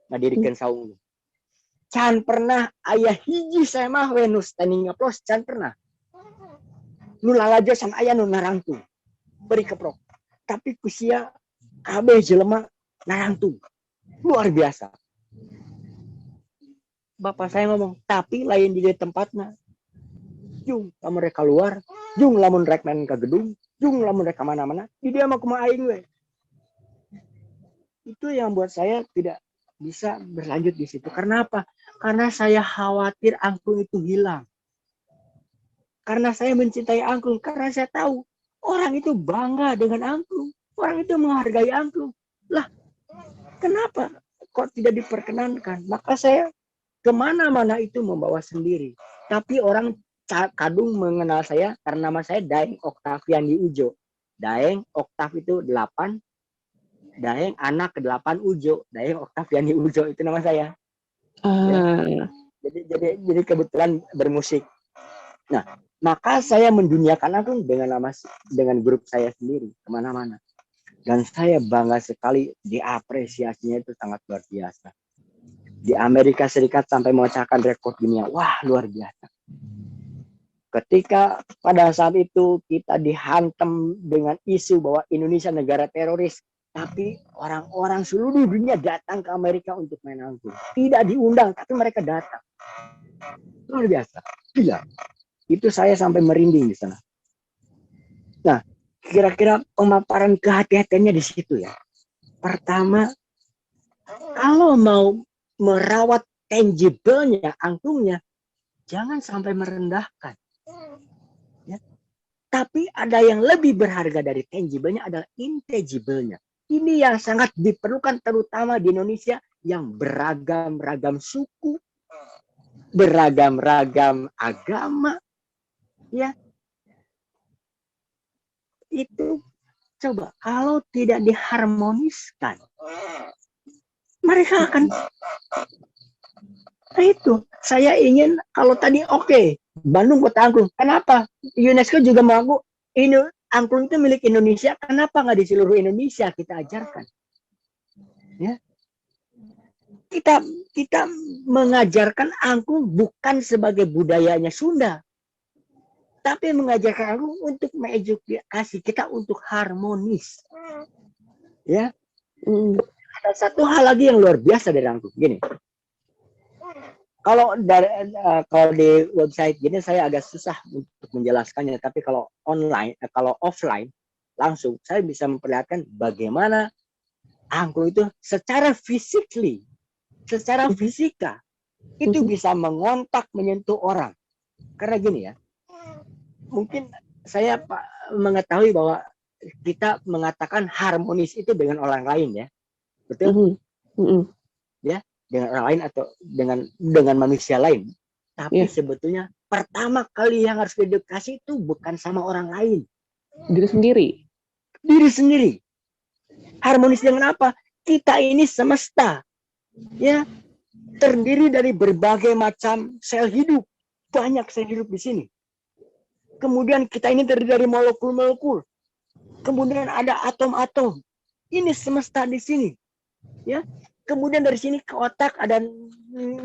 ngadirikan saung. Can pernah ayah hiji saya mah we nu standing applause can pernah. Nu lalajo san aya nu narangtung. beri keprok. Tapi kusia KB jelema narangtung. Luar biasa. Bapak saya ngomong, tapi lain di tempatnya. Jung, lamun rek keluar, jung lamun rek main ke gedung, jung lamun rek kemana-mana, di dia mah kumaha aing we. Itu yang buat saya tidak bisa berlanjut di situ. Karena apa? Karena saya khawatir angklung itu hilang. Karena saya mencintai angklung, karena saya tahu orang itu bangga dengan angklung. Orang itu menghargai angklung. Lah, kenapa kok tidak diperkenankan? Maka saya kemana-mana itu membawa sendiri. Tapi orang kadung mengenal saya karena nama saya Daeng Octavian di Ujo. Daeng Octav itu 8. Daeng anak ke-8 Ujo. Daeng Octavian di Ujo itu nama saya. Ya. Jadi kebetulan bermusik. Nah, maka saya menduniakan angklung dengan grup saya sendiri kemana-mana. Dan saya bangga sekali, diapresiasinya itu sangat luar biasa. Di Amerika Serikat sampai memecahkan rekor dunia. Wah, luar biasa. Ketika pada saat itu kita dihantam dengan isu bahwa Indonesia negara teroris, tapi orang-orang seluruh dunia datang ke Amerika untuk main angklung. Tidak diundang, tapi mereka datang. Luar biasa. Gila. Itu saya sampai merinding di sana. Nah, kira-kira pemaparan kehati-hatiannya di situ ya. Pertama, kalau mau merawat tangible-nya, angklungnya, jangan sampai merendahkan. Ya. Tapi ada yang lebih berharga dari tangible-nya adalah intangible-nya. Ini yang sangat diperlukan terutama di Indonesia yang beragam-ragam suku, beragam-ragam agama, ya. Itu coba kalau tidak diharmoniskan, mereka akan. Nah itu, saya ingin kalau tadi oke, Bandung kota angklung. Kenapa? UNESCO juga mengaku ini angklung itu milik Indonesia. Kenapa nggak di seluruh Indonesia kita ajarkan? Ya, kita mengajarkan angklung bukan sebagai budayanya Sunda, tapi mengajarkan angklung untuk mengedukasi kita untuk harmonis. Ya, ada satu hal lagi yang luar biasa dari angklung. Gini. Kalau di website gini saya agak susah untuk menjelaskannya, tapi kalau kalau offline langsung saya bisa memperlihatkan bagaimana angklung itu secara fisika itu bisa mengontak, menyentuh orang. Karena gini ya, mungkin saya mengetahui bahwa kita mengatakan harmonis itu dengan orang lain ya, betul? Ya. Dengan orang lain atau dengan manusia lain. Tapi sebetulnya pertama kali yang harus diedukasi itu bukan sama orang lain. Diri sendiri. Diri sendiri. Harmonis dengan apa? Kita ini semesta. Ya, terdiri dari berbagai macam sel hidup. Banyak sel hidup di sini. Kemudian kita ini terdiri dari molekul-molekul. Kemudian ada atom-atom. Ini semesta di sini. Ya. Kemudian dari sini ke otak ada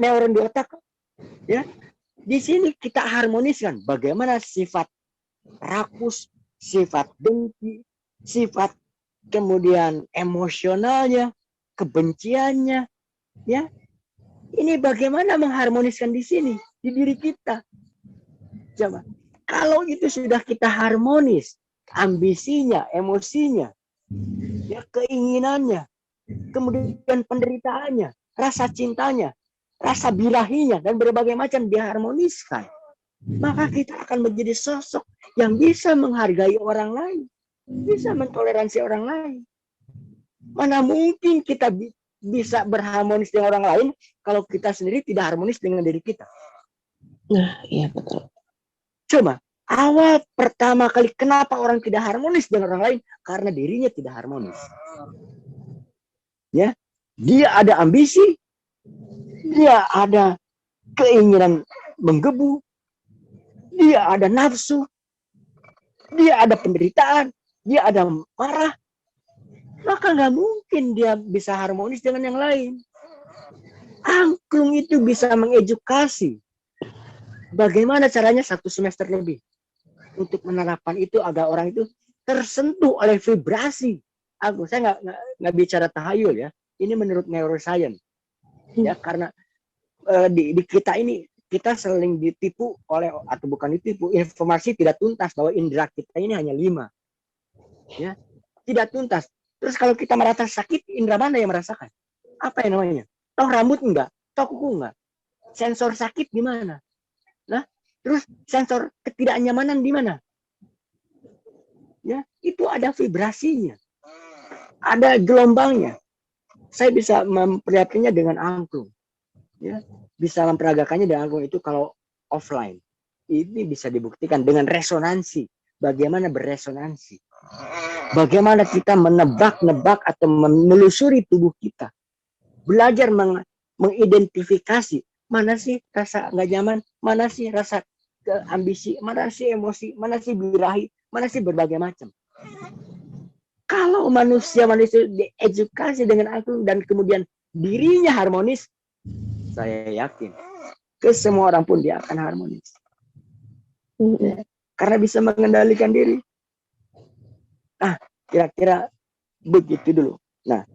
neuron di otak, ya. Di sini kita harmoniskan bagaimana sifat rakus, sifat dengki, sifat kemudian emosionalnya, kebenciannya, ya. Ini bagaimana mengharmoniskan di sini di diri kita. Coba, kalau itu sudah kita harmonis, ambisinya, emosinya, ya keinginannya, kemudian penderitaannya, rasa cintanya, rasa birahinya, dan berbagai macam diharmoniskan. Maka kita akan menjadi sosok yang bisa menghargai orang lain, bisa mentoleransi orang lain. Mana mungkin kita bisa berharmonis dengan orang lain kalau kita sendiri tidak harmonis dengan diri kita. Nah, iya betul. Coba, awal pertama kali kenapa orang tidak harmonis dengan orang lain? Karena dirinya tidak harmonis. Ya, dia ada ambisi, dia ada keinginan menggebu, dia ada nafsu, dia ada penderitaan, dia ada marah, maka nggak mungkin dia bisa harmonis dengan yang lain. Angklung itu bisa mengedukasi bagaimana caranya 1 semester lebih untuk menerapkan itu agar orang itu tersentuh oleh vibrasi angklung. Saya nggak bicara tahayul ya, ini menurut neuroscience ya, karena di kita ini kita sering ditipu oleh, atau bukan ditipu, informasi tidak tuntas bahwa indera kita ini hanya 5 ya, tidak tuntas. Terus kalau kita merasa sakit, indera mana yang merasakan? Apa yang namanya? Toh rambut enggak, toh kuku enggak, sensor sakit di mana? Nah, terus sensor ketidaknyamanan di mana? Ya, itu ada vibrasinya, ada gelombangnya. Saya bisa memperlihatkannya dengan angklung. Ya, bisa memperagakannya dengan angklung itu kalau offline. Ini bisa dibuktikan dengan resonansi. Bagaimana beresonansi? Bagaimana kita menebak-nebak atau menelusuri tubuh kita. Belajar mengidentifikasi mana sih rasa nggak nyaman, mana sih rasa ambisi, mana sih emosi, mana sih birahi, mana sih berbagai macam. Kalau manusia diedukasi dengan angklung dan kemudian dirinya harmonis, saya yakin ke semua orang pun dia akan harmonis. Ya, karena bisa mengendalikan diri. Nah, kira-kira begitu dulu. Nah,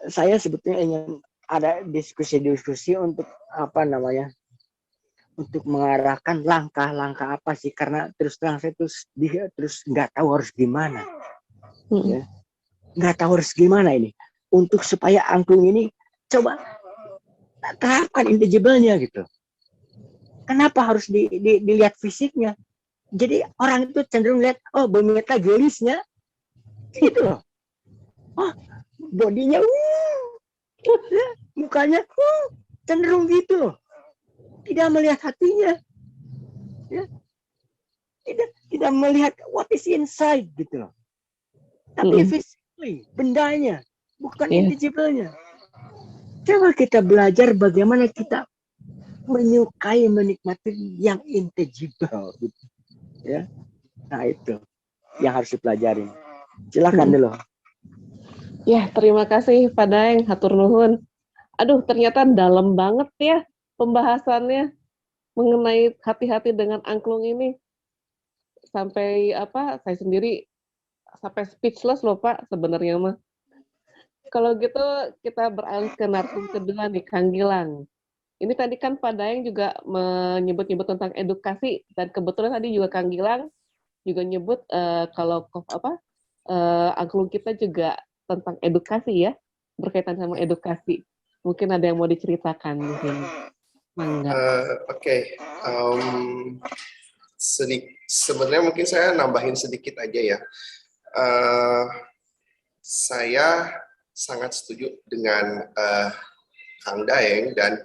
saya sebetulnya ingin ada diskusi-diskusi untuk apa namanya, untuk mengarahkan langkah-langkah apa sih, karena terus terang saya terus nggak tahu harus gimana, ya. Nggak tahu harus gimana ini untuk supaya angklung ini coba terapkan intangible-nya gitu. Kenapa harus dilihat fisiknya? Jadi orang itu cenderung lihat, oh bemeta gelisnya gitu loh, oh bodinya mukanya cenderung gitu loh, tidak melihat hatinya, ya. Tidak melihat what is inside gitu loh, tapi physically, bendanya, bukan intangible-nya. Coba kita belajar bagaimana kita menyukai, menikmati yang intangible gitu, ya. Nah itu yang harus dipelajari. Silakan dulu. Ya, terima kasih Pak Daeng, hatur nuhun. Aduh, ternyata dalam banget ya pembahasannya mengenai hati-hati dengan angklung ini. Sampai apa, saya sendiri sampai speechless loh Pak sebenarnya mah. Kalau gitu kita beralih ke narasumber kedua nih, Kang Gilang. Ini tadi kan Pak Daeng juga menyebut-nyebut tentang edukasi, dan kebetulan tadi juga Kang Gilang juga nyebut kalau angklung kita juga tentang edukasi ya, berkaitan sama edukasi. Mungkin ada yang mau diceritakan di sini. Oke. Sebenarnya mungkin saya nambahin sedikit aja ya. Saya sangat setuju dengan Kang Daeng, dan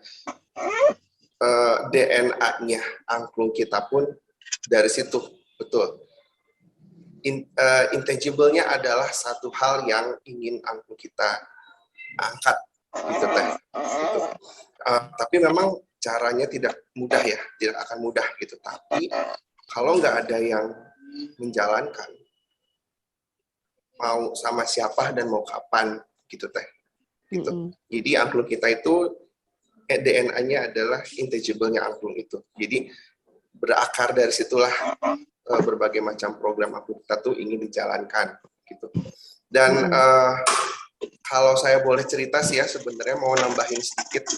DNA-nya angklung kita pun dari situ, betul. Intangible-nya adalah satu hal yang ingin angklung kita angkat, gitu teh. Gitu. Tapi memang caranya tidak mudah ya, tidak akan mudah gitu. Tapi kalau nggak ada yang menjalankan, mau sama siapa dan mau kapan, gitu teh. Gitu. Jadi angklung kita itu DNA-nya adalah intangible-nya angklung itu. Jadi berakar dari situlah berbagai macam program angklung kita tuh ingin dijalankan gitu. Dan kalau saya boleh cerita sih ya, sebenarnya mau nambahin sedikit.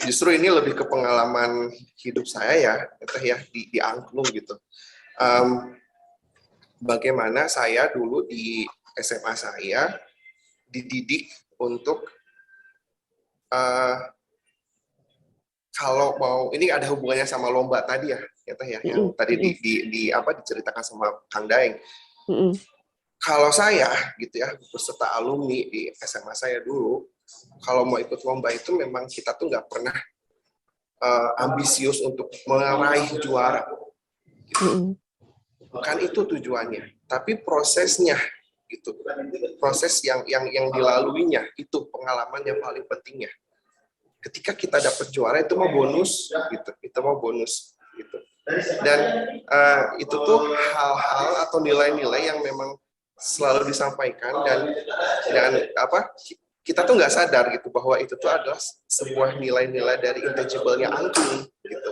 Justru ini lebih ke pengalaman hidup saya ya di angklung gitu. Bagaimana saya dulu di SMA saya dididik untuk kalau mau, ini ada hubungannya sama lomba tadi ya yang tadi diceritakan sama Kang Daeng. Kalau saya gitu ya, beserta alumni di SMA saya dulu, kalau mau ikut lomba itu memang kita tuh nggak pernah ambisius untuk meraih juara. Gitu. Bukan itu tujuannya, tapi prosesnya gitu. Proses yang dilaluinya itu pengalaman yang paling pentingnya. Ketika kita dapat juara itu mau bonus gitu, itu mau bonus gitu. Dan itu tuh hal-hal atau nilai-nilai yang memang selalu disampaikan, dan kita tuh nggak sadar gitu bahwa itu tuh adalah sebuah nilai-nilai dari intangible-nya angklung gitu.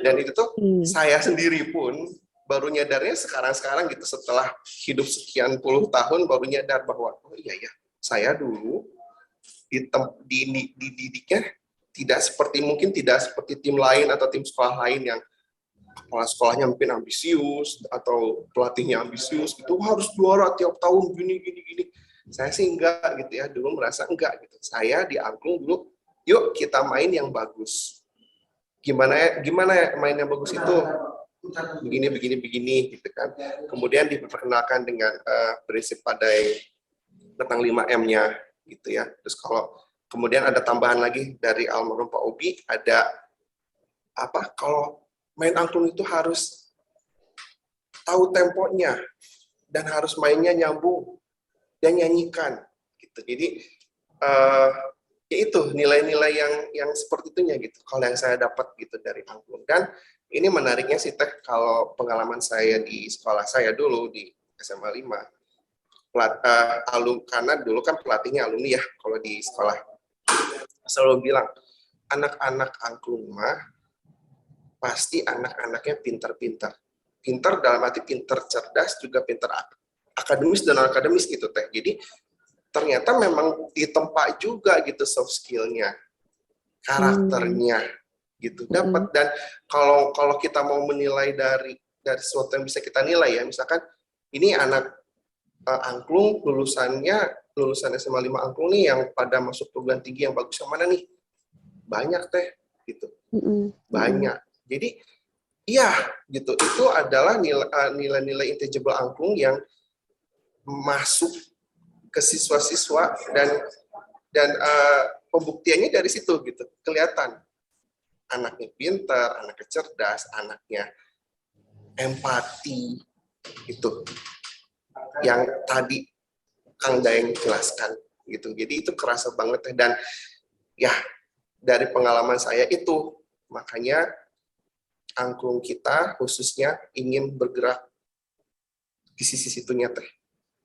Dan itu tuh saya sendiri pun baru nyadarnya sekarang-sekarang gitu, setelah hidup sekian puluh tahun baru nyadar bahwa oh iya ya, saya dulu dididiknya mungkin tidak seperti tim lain atau tim sekolah lain yang kepala sekolahnya mungkin ambisius atau pelatihnya ambisius gitu, harus juara tiap tahun gini. Saya sih enggak gitu ya, dulu merasa enggak gitu. Saya di Angklung dulu, yuk kita main yang bagus. Gimana main yang bagus itu? Begini gitu kan. Kemudian diperkenalkan dengan prinsip Padai tentang 5M-nya gitu ya. Terus kalau kemudian ada tambahan lagi dari almarhum Pak Obi, ada kalau main angklung itu harus tahu temponya dan harus mainnya nyambung dan nyanyikan gitu. Jadi ya itu nilai-nilai yang seperti itunya gitu. Kalau yang saya dapat gitu dari angklung. Dan ini menariknya sih Teh, kalau pengalaman saya di sekolah saya dulu di SMA 5, karena dulu kan pelatihnya alumni ya, kalau di sekolah selalu bilang anak-anak angklung mah pasti anak-anaknya pintar-pintar. Pintar dalam arti pintar cerdas, juga pintar akademis dan non-akademis gitu Teh. Jadi ternyata memang ditempa juga gitu soft skill-nya, karakternya gitu dapat. Dan kalau kita mau menilai dari sesuatu yang bisa kita nilai ya, misalkan ini anak angklung lulusan SMA 5 angklung nih yang pada masuk perguruan tinggi yang bagus yang mana nih? Banyak Teh gitu. Banyak. Jadi iya gitu, itu adalah nilai-nilai intangible angklung yang masuk ke siswa-siswa dan pembuktiannya dari situ gitu, kelihatan anaknya pintar, anaknya cerdas, anaknya empati gitu, yang tadi Kang Daeng jelaskan gitu. Jadi itu kerasa banget dan ya dari pengalaman saya itu, makanya angklung kita khususnya ingin bergerak di sisi situnya Teh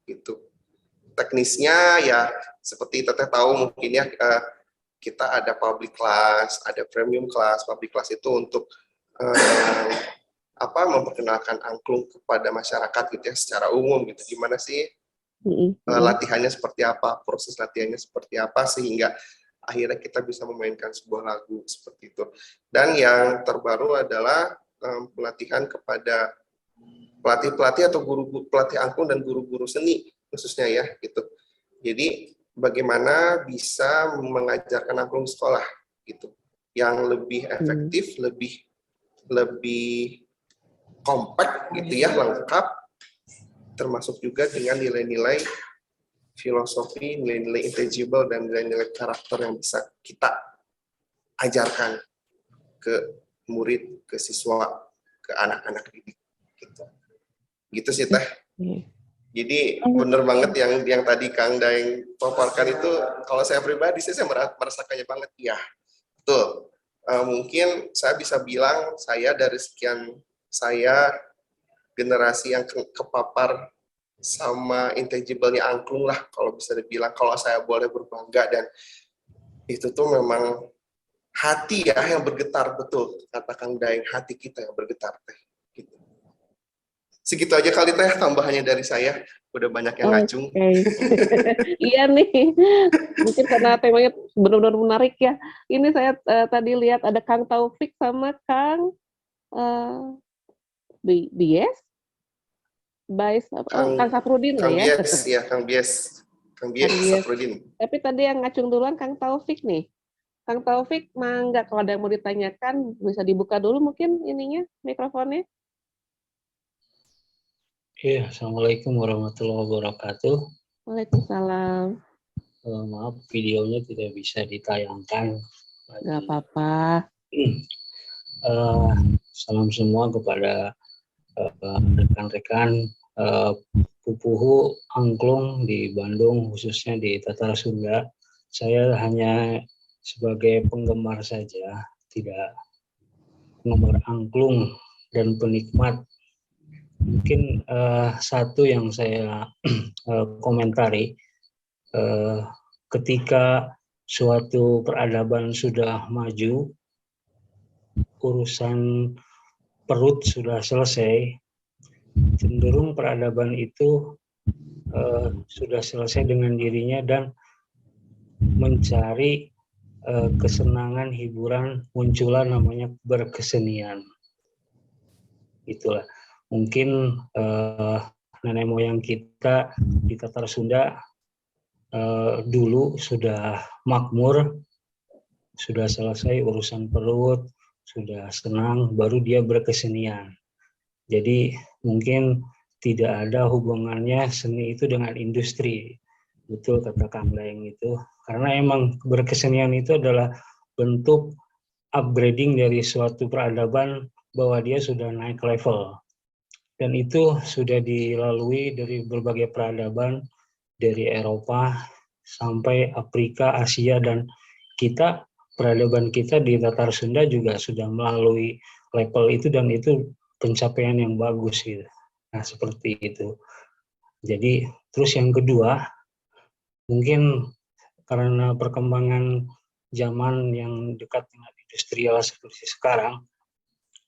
gitu. Teknisnya ya seperti Teteh tahu mungkin ya, kita ada public class, ada premium class. Public class itu untuk memperkenalkan angklung kepada masyarakat gitu ya, secara umum gitu. Gimana sih latihannya seperti apa, proses latihannya seperti apa, sehingga akhirnya kita bisa memainkan sebuah lagu seperti itu. Dan yang terbaru adalah pelatihan kepada pelatih-pelatih atau guru pelatih angklung dan guru-guru seni khususnya ya gitu. Jadi bagaimana bisa mengajarkan angklung di sekolah gitu, yang lebih efektif, lebih kompak gitu ya, lengkap, termasuk juga dengan nilai-nilai filosofi, nilai-nilai intangible dan nilai-nilai karakter yang bisa kita ajarkan ke murid, ke siswa, ke anak-anak didik gitu. Gitu sih Teh. Jadi bener banget yang tadi Kang Daeng paparkan itu, kalau saya pribadi saya merasakannya banget ya. Betul. Mungkin saya bisa bilang saya dari sekian generasi yang kepapar sama intangible-nya angklung lah, kalau bisa dibilang, kalau saya boleh berbangga. Dan itu tuh memang hati ya yang bergetar, betul kata Kang Daeng, hati kita yang bergetar Teh. Gitu. Segitu aja kali Teh tambahannya dari saya, udah banyak yang ngacung. Iya nih, mungkin karena temanya benar-benar menarik ya. Ini saya tadi lihat ada Kang Taufik sama Kang Bies, Kang Safrudin lah ya. Kang Bies Safrudin. Tapi tadi yang ngacung duluan Kang Taufik nih. Kang Taufik, mangga kalau ada yang mau ditanyakan bisa dibuka dulu mungkin ininya mikrofonnya. Iya, Assalamualaikum warahmatullahi wabarakatuh. Waalaikumsalam. Maaf, videonya tidak bisa ditayangkan. Nggak apa-apa. Salam semua kepada rekan-rekan Pupuhu Angklung di Bandung, khususnya di Tatar Sunda. Saya hanya sebagai penggemar saja, tidak penggemar angklung dan penikmat. Mungkin satu yang saya komentari, ketika suatu peradaban sudah maju, urusan perut sudah selesai, cenderung peradaban itu sudah selesai dengan dirinya dan mencari kesenangan, hiburan, muncullah namanya berkesenian. Itulah mungkin nenek moyang kita di Tatar Sunda dulu sudah makmur, sudah selesai urusan perut, sudah senang, baru dia berkesenian. Jadi mungkin tidak ada hubungannya seni itu dengan industri. Betul kata Kang Daeng itu. Karena emang berkesenian itu adalah bentuk upgrading dari suatu peradaban bahwa dia sudah naik level. Dan itu sudah dilalui dari berbagai peradaban, dari Eropa sampai Afrika, Asia, dan kita, peradaban kita di Tatar Sunda juga sudah melalui level itu, dan itu pencapaian yang bagus gitu. Nah, seperti itu. Jadi, terus yang kedua, mungkin karena perkembangan zaman yang dekat dengan industrial seperti sekarang,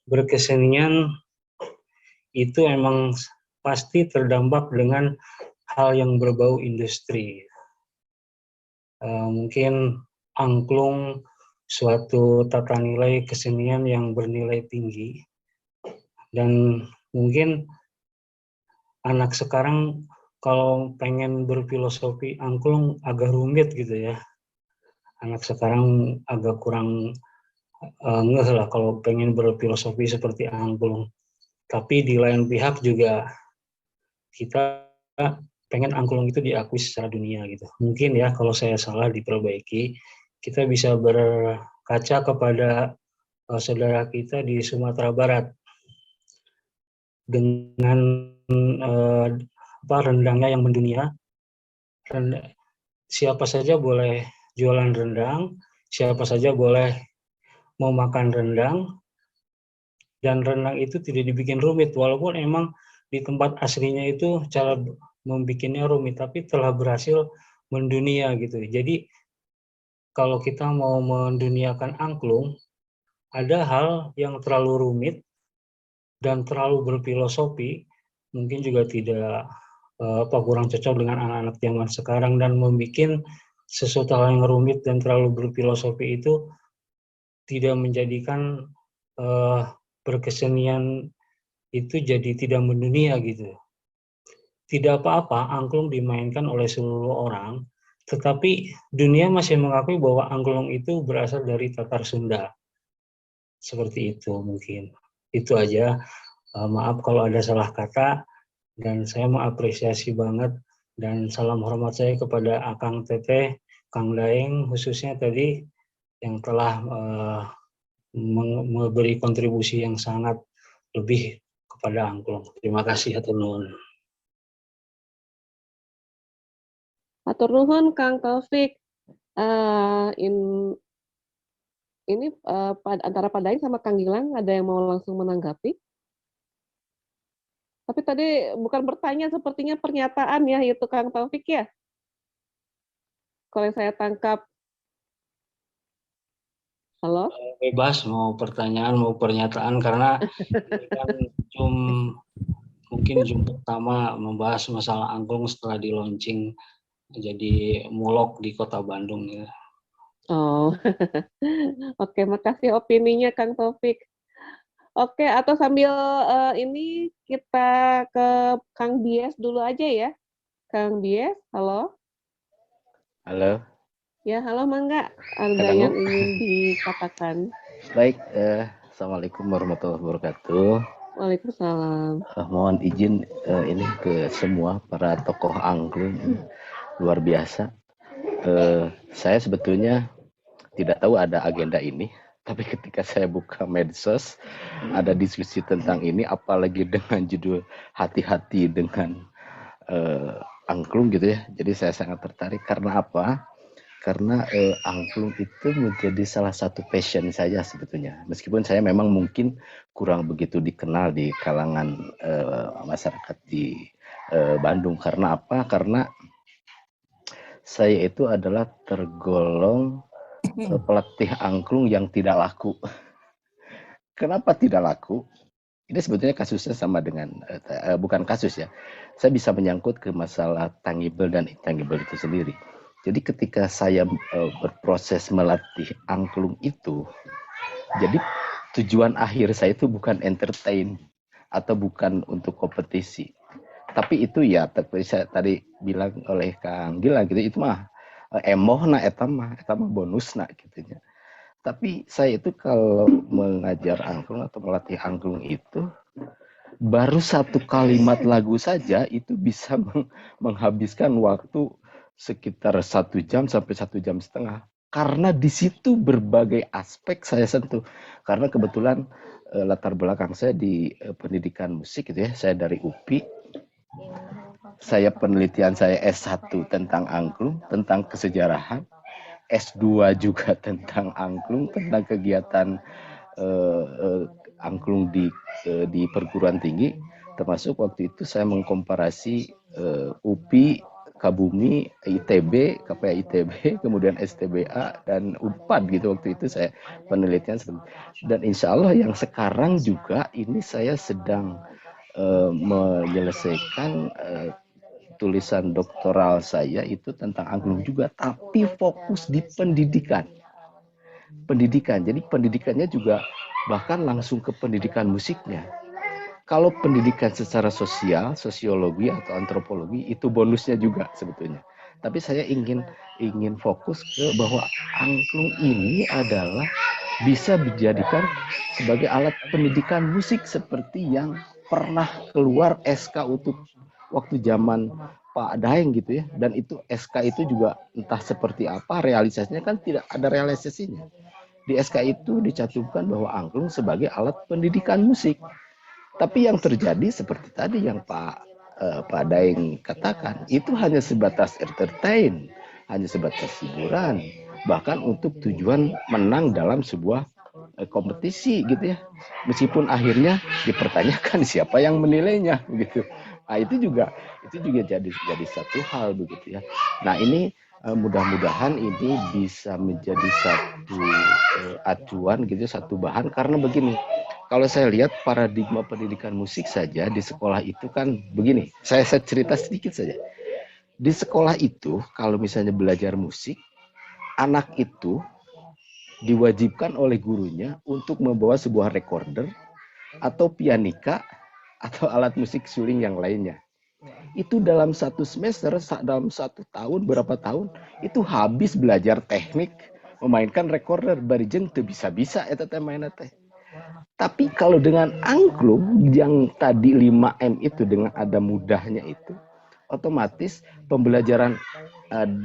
berkesenian itu emang pasti terdampak dengan hal yang berbau industri. Mungkin angklung suatu tata nilai kesenian yang bernilai tinggi, dan mungkin anak sekarang kalau pengen berfilosofi angklung agak rumit gitu ya. Anak sekarang agak kurang ngeh lah kalau pengen berfilosofi seperti angklung. Tapi di lain pihak juga kita pengen angklung itu diakui secara dunia gitu. Mungkin ya kalau saya salah diperbaiki. Kita bisa berkaca kepada saudara kita di Sumatera Barat dengan rendangnya yang mendunia. Siapa saja boleh jualan rendang, siapa saja boleh mau makan rendang, dan rendang itu tidak dibikin rumit, walaupun emang di tempat aslinya itu cara membikinnya rumit, tapi telah berhasil mendunia gitu. Jadi kalau kita mau menduniakan angklung, ada hal yang terlalu rumit dan terlalu berfilosofi, mungkin juga tidak kurang cocok dengan anak-anak zaman sekarang, dan membuat sesuatu hal yang rumit dan terlalu berfilosofi itu tidak menjadikan berkesenian itu jadi tidak mendunia gitu. Tidak apa-apa angklung dimainkan oleh seluruh orang, tetapi dunia masih mengakui bahwa angklung itu berasal dari Tatar Sunda. Seperti itu mungkin. Itu aja. Maaf kalau ada salah kata, dan saya mengapresiasi banget, dan salam hormat saya kepada Akang Teteh, Kang Daeng khususnya tadi yang telah memberi kontribusi yang sangat lebih kepada angklung. Terima kasih atur nuhun. Atur nuhun Kang Taufik. Ini antara Pak Daeng sama Kang Gilang ada yang mau langsung menanggapi? Tapi tadi bukan bertanya, sepertinya pernyataan ya itu Kang Taufik ya? Kalau yang saya tangkap. Halo? Bebas mau pertanyaan mau pernyataan, karena ini kan mungkin Zoom pertama membahas masalah angklung setelah di launching jadi mulok di Kota Bandung ya. Oh, oke, makasih opininya Kang Taufik. Oke, atau sambil ini kita ke Kang Bies dulu aja ya. Kang Bies, halo? Halo. Ya, halo Mangga. Ada yang ingin dikatakan? Baik, Assalamualaikum warahmatullahi wabarakatuh. Waalaikumsalam. Mohon izin ini ke semua para tokoh angklung, luar biasa. Saya sebetulnya tidak tahu ada agenda ini, tapi ketika saya buka medsos, ada diskusi tentang ini, apalagi dengan judul hati-hati dengan angklung gitu ya. Jadi saya sangat tertarik. Karena apa? Karena angklung itu menjadi salah satu passion saya sebetulnya. Meskipun saya memang mungkin kurang begitu dikenal di kalangan masyarakat di Bandung. Karena apa? Karena saya itu adalah tergolong pelatih angklung yang tidak laku. Kenapa tidak laku? Ini sebetulnya kasusnya sama dengan, bukan kasus ya, saya bisa menyangkut ke masalah tangible dan intangible itu sendiri. Jadi ketika saya berproses melatih angklung itu, jadi tujuan akhir saya itu bukan entertain atau bukan untuk kompetisi. Tapi itu ya, saya tadi bilang oleh Kang Gilang gitu, itu mah emohna eta mah bonusna gitu ya. Tapi saya itu kalau mengajar angklung atau melatih angklung itu, baru satu kalimat lagu saja itu bisa menghabiskan waktu sekitar 1 jam sampai 1,5 jam. Karena di situ berbagai aspek saya sentuh. Karena kebetulan latar belakang saya di pendidikan musik gitu ya, saya dari UPI. Saya penelitian saya S1 tentang angklung, tentang kesejarahan. S2 juga tentang angklung, tentang kegiatan angklung di perguruan tinggi, termasuk waktu itu saya mengkomparasi UPI, Kabumi, ITB, KPI ITB, kemudian STBA dan UNPAD gitu waktu itu saya penelitian. Dan insya Allah yang sekarang juga ini saya sedang menyelesaikan tulisan doktoral saya itu tentang angklung juga, tapi fokus di pendidikan. Jadi pendidikannya juga bahkan langsung ke pendidikan musiknya. Kalau pendidikan secara sosial, sosiologi atau antropologi itu bonusnya juga sebetulnya. Tapi saya ingin fokus ke bahwa angklung ini adalah bisa dijadikan sebagai alat pendidikan musik seperti yang pernah keluar SK untuk waktu zaman Pak Daeng gitu ya. Dan itu SK itu juga entah seperti apa, realisasinya kan tidak ada realisasinya. Di SK itu dicantumkan bahwa angklung sebagai alat pendidikan musik. Tapi yang terjadi seperti tadi yang Pak Daeng katakan, itu hanya sebatas entertain, hanya sebatas hiburan, bahkan untuk tujuan menang dalam sebuah kompetisi gitu ya. Meskipun akhirnya dipertanyakan siapa yang menilainya gitu. Nah, itu juga jadi satu hal begitu ya. Nah, ini mudah-mudahan ini bisa menjadi satu acuan gitu, satu bahan, karena begini. Kalau saya lihat paradigma pendidikan musik saja di sekolah itu kan begini. Saya cerita sedikit saja. Di sekolah itu kalau misalnya belajar musik, anak itu diwajibkan oleh gurunya untuk membawa sebuah recorder atau pianika atau alat musik suling yang lainnya. Itu dalam 1 semester, dalam 1 tahun, berapa tahun, itu habis belajar teknik memainkan recorder, bari jeung teu bisa-bisa eta teh mainna teh. Tapi kalau dengan angklung yang tadi 5M itu, dengan ada mudahnya itu, otomatis pembelajaran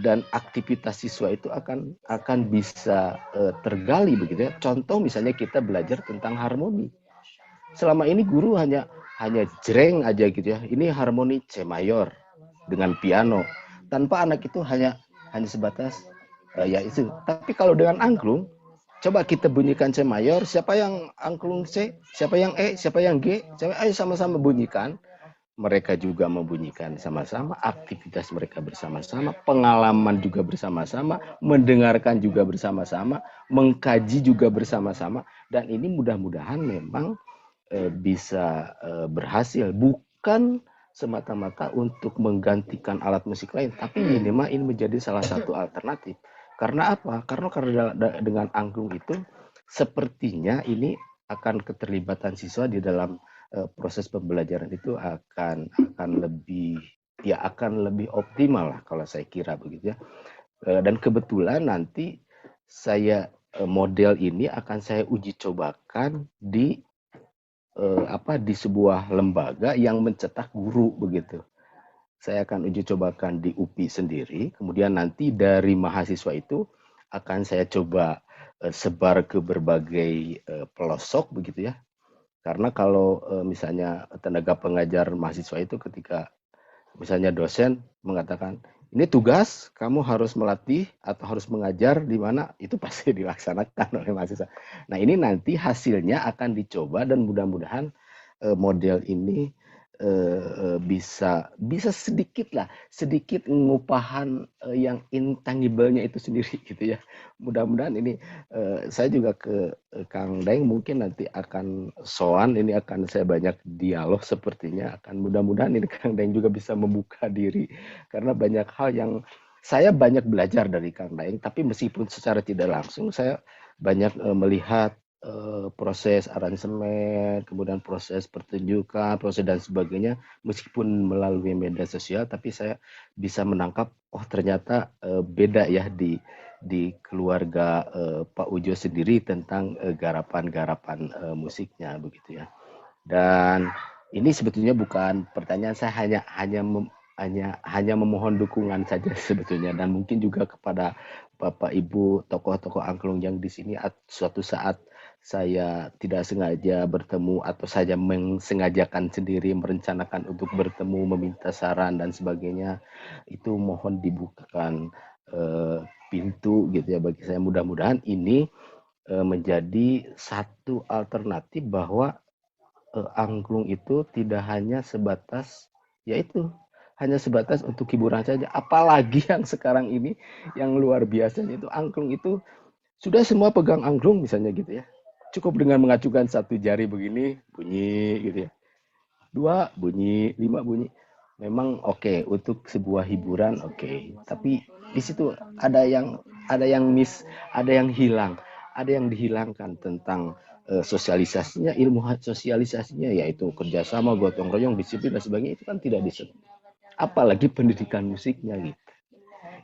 dan aktivitas siswa itu akan bisa tergali begitu ya. Contoh misalnya kita belajar tentang harmoni. Selama ini guru hanya jreng aja gitu ya. Ini harmoni C mayor dengan piano. Tanpa anak itu hanya sebatas ya itu. Tapi kalau dengan angklung, coba kita bunyikan C mayor, siapa yang angklung C, siapa yang E, siapa yang G, ayo sama-sama bunyikan. Mereka juga membunyikan sama-sama, aktivitas mereka bersama-sama, pengalaman juga bersama-sama, mendengarkan juga bersama-sama, mengkaji juga bersama-sama, dan ini mudah-mudahan memang bisa berhasil, bukan semata-mata untuk menggantikan alat musik lain, tapi minimal ini menjadi salah satu alternatif. Karena apa? Karena dengan angklung itu sepertinya ini akan keterlibatan siswa di dalam proses pembelajaran itu akan lebih optimal lah kalau saya kira begitu ya. Dan kebetulan nanti saya model ini akan saya uji cobakan di sebuah lembaga yang mencetak guru begitu. Saya akan uji cobakan di UPI sendiri, kemudian nanti dari mahasiswa itu akan saya coba sebar ke berbagai pelosok begitu ya. Karena kalau misalnya tenaga pengajar mahasiswa itu ketika misalnya dosen mengatakan, ini tugas kamu harus melatih atau harus mengajar di mana, itu pasti dilaksanakan oleh mahasiswa. Nah, ini nanti hasilnya akan dicoba dan mudah-mudahan model ini bisa sedikit ngupahan yang intangible-nya itu sendiri gitu ya. Mudah-mudahan ini saya juga ke Kang Daeng mungkin nanti akan soan, ini akan saya banyak dialog sepertinya, akan mudah-mudahan ini Kang Daeng juga bisa membuka diri karena banyak hal yang saya banyak belajar dari Kang Daeng, tapi meskipun secara tidak langsung saya banyak melihat proses aransemen, kemudian proses pertunjukan, proses dan sebagainya, meskipun melalui media sosial, tapi saya bisa menangkap, oh ternyata beda ya di keluarga Pak Ujo sendiri tentang garapan-garapan musiknya begitu ya. Dan ini sebetulnya bukan pertanyaan, saya hanya memohon dukungan saja sebetulnya, dan mungkin juga kepada Bapak Ibu tokoh-tokoh angklung yang di sini suatu saat saya tidak sengaja bertemu atau saja mensengajakan sendiri merencanakan untuk bertemu, meminta saran dan sebagainya, itu mohon dibukakan pintu gitu ya bagi saya. Mudah-mudahan ini menjadi satu alternatif bahwa angklung itu tidak hanya sebatas yaitu hanya sebatas untuk hiburan saja, apalagi yang sekarang ini yang luar biasanya itu angklung itu sudah semua pegang angklung misalnya gitu ya, cukup dengan mengacukan satu jari begini bunyi gitu ya, 2 bunyi, 5 bunyi, memang oke untuk sebuah hiburan oke. Tapi di situ ada yang miss, ada yang hilang, ada yang dihilangkan tentang sosialisasinya, ilmu sosialisasinya, yaitu kerjasama, gotong royong, disiplin dan sebagainya, itu kan tidak disentuh. Apalagi pendidikan musiknya gitu.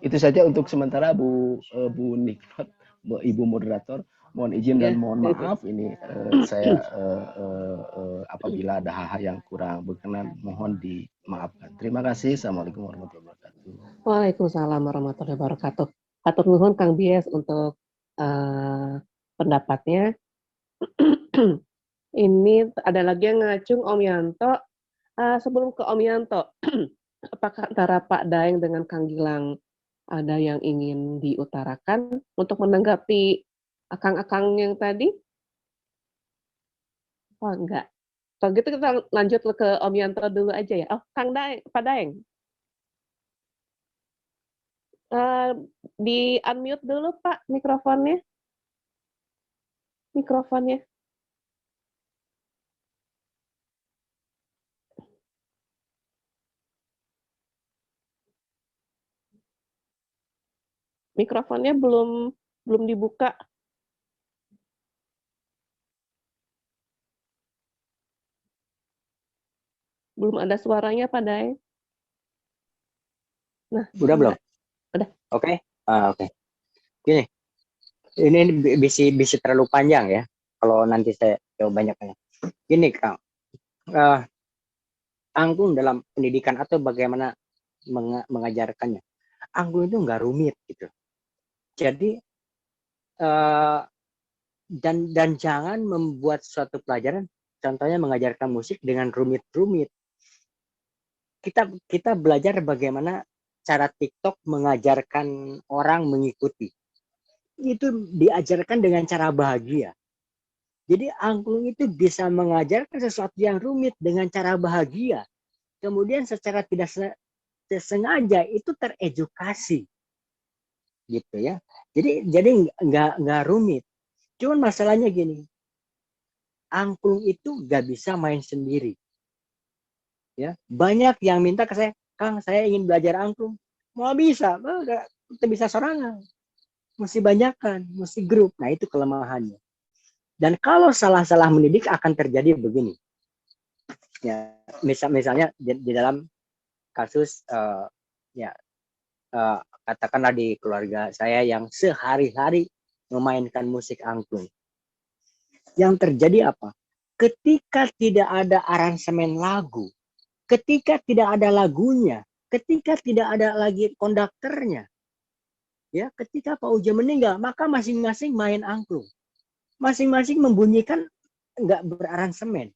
Itu saja untuk sementara Bu Nikmat, Ibu moderator. Mohon izin dan mohon maaf ini saya apabila ada hal-hal yang kurang berkenan mohon dimaafkan. Terima kasih. Assalamualaikum warahmatullahi wabarakatuh. Waalaikumsalam warahmatullahi wabarakatuh. Hatur nuhun Kang Bies untuk pendapatnya. Ini ada lagi yang ngacung Om Yanto. Sebelum ke Om Yanto, apakah antara Pak Daeng dengan Kang Gilang ada yang ingin diutarakan untuk menanggapi akang-akang yang tadi? Oh, enggak. Kalau gitu kita lanjut ke Om Yanto dulu aja ya. Oh, Kang Daeng, Pak Daeng. Di unmute dulu Pak mikrofonnya. Mikrofonnya. Mikrofonnya belum dibuka. Belum ada suaranya Pak Daeng. Nah, Udah belum? Udah. Oke. Oke. Gini. Ini bisa terlalu panjang ya. Kalau nanti saya coba banyak-banyak. Gini Kang. Angklung dalam pendidikan atau bagaimana mengajarkannya. Angklung itu nggak rumit gitu. Jadi dan jangan membuat suatu pelajaran, contohnya mengajarkan musik dengan rumit-rumit. Kita belajar bagaimana cara TikTok mengajarkan orang mengikuti. Itu diajarkan dengan cara bahagia. Jadi angklung itu bisa mengajarkan sesuatu yang rumit dengan cara bahagia. Kemudian secara tidak sengaja itu teredukasi. Gitu ya. Jadi nggak rumit. Cuman masalahnya gini. Angklung itu nggak bisa main sendiri. Ya, banyak yang minta ke saya, Kang, saya ingin belajar angklung. Mau bisa, kita bisa sorangan. Mesti banyakan, mesti grup. Nah, itu kelemahannya. Dan kalau salah-salah mendidik akan terjadi begini. Ya, misalnya di dalam kasus katakanlah di keluarga saya yang sehari-hari memainkan musik angklung. Yang terjadi apa? Ketika tidak ada aransemen lagu, ketika tidak ada lagunya, ketika tidak ada lagi konduktornya, ya, ketika Pak Ujo meninggal, maka masing-masing main angklung. Masing-masing membunyikan nggak beraransemen.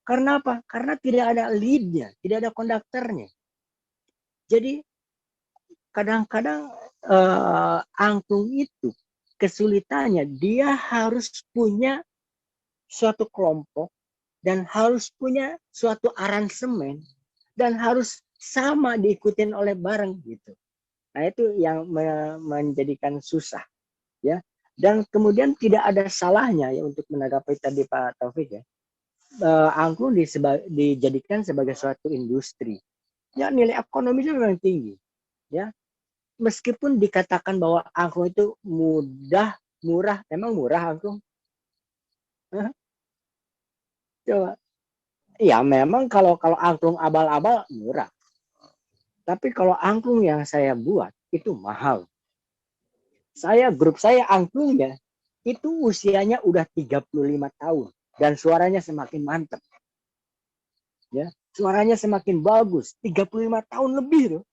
Karena apa? Karena tidak ada lead-nya, tidak ada konduktornya. Jadi kadang-kadang angklung itu kesulitannya dia harus punya suatu kelompok dan harus punya suatu aransemen dan harus sama diikutin oleh bareng gitu. Nah itu yang menjadikan susah ya. Dan kemudian tidak ada salahnya ya untuk menanggapi tadi Pak Taufik ya. Angklung dijadikan sebagai suatu industri. Ya nilai ekonomisnya memang tinggi ya. Meskipun dikatakan bahwa angklung itu murah, memang murah angklung? Hah? Coba. Ya memang kalau angklung abal-abal murah. Tapi kalau angklung yang saya buat itu mahal. Grup saya angklungnya itu usianya udah 35 tahun dan suaranya semakin mantap. Ya, suaranya semakin bagus, 35 tahun lebih loh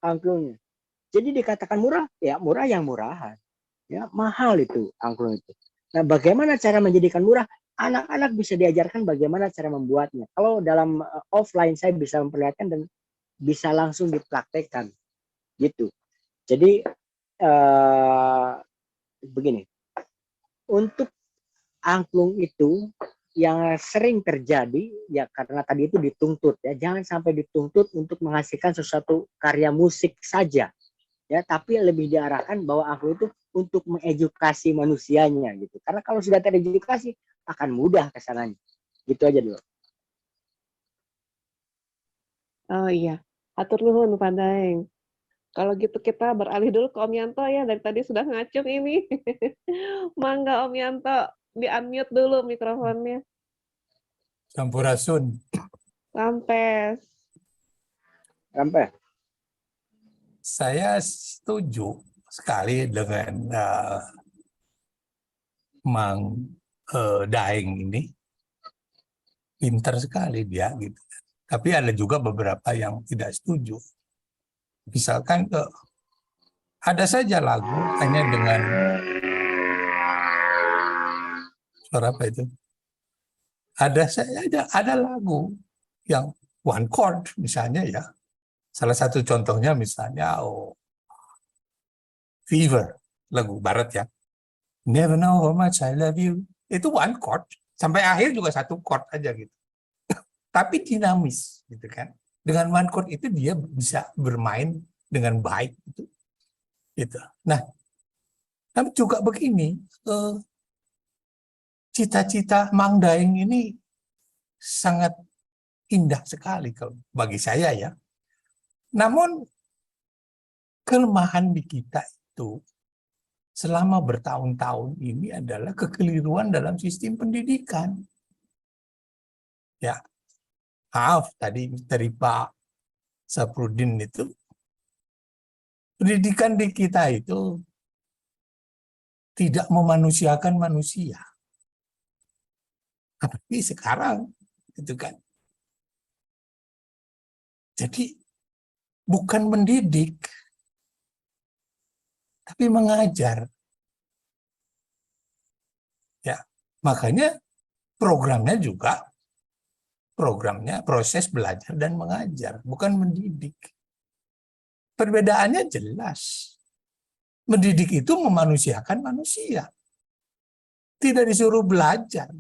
angklungnya. Jadi dikatakan murah, ya murah yang murahan. Ya, mahal itu angklung itu. Nah, bagaimana cara menjadikan murah? Anak-anak bisa diajarkan bagaimana cara membuatnya. Kalau dalam offline saya bisa memperlihatkan dan bisa langsung dipraktekkan. Gitu. Jadi begini. Untuk angklung itu yang sering terjadi ya karena tadi itu dituntut ya, jangan sampai dituntut untuk menghasilkan sesuatu karya musik saja ya, tapi lebih diarahkan bahwa angklung itu untuk mengedukasi manusianya gitu, karena kalau sudah teredukasi akan mudah kesananya. Gitu aja dulu. Oh iya, atur nuhun Pak Daeng. Kalau gitu kita beralih dulu ke Om Yanto ya, dari tadi sudah ngacung ini. Mangga Om Yanto, di-unmute dulu mikrofonnya. Sampurasun. Sampai. Saya setuju sekali dengan Mang Daeng ini. Pintar sekali dia gitu. Tapi ada juga beberapa yang tidak setuju. Misalkan ada saja lagu hanya dengan suara apa itu? Ada lagu yang one chord misalnya ya. Salah satu contohnya misalnya Fever, lagu barat ya. Never know how much I love you. Itu one chord. Sampai akhir juga satu chord aja gitu. Tapi dinamis gitu kan. Dengan one chord itu dia bisa bermain dengan baik gitu. Gitu. Nah, tapi juga begini, cita-cita Mang Daeng ini sangat indah sekali kalau bagi saya ya. Namun kelemahan di kita itu selama bertahun-tahun ini adalah kekeliruan dalam sistem pendidikan. Ya, maaf tadi dari Pak Saprudin itu, pendidikan di kita itu tidak memanusiakan manusia. Tapi sekarang, gitu kan. Jadi bukan mendidik, tapi mengajar. Ya, makanya programnya proses belajar dan mengajar, bukan mendidik. Perbedaannya jelas. Mendidik itu memanusiakan manusia. Tidak disuruh belajar.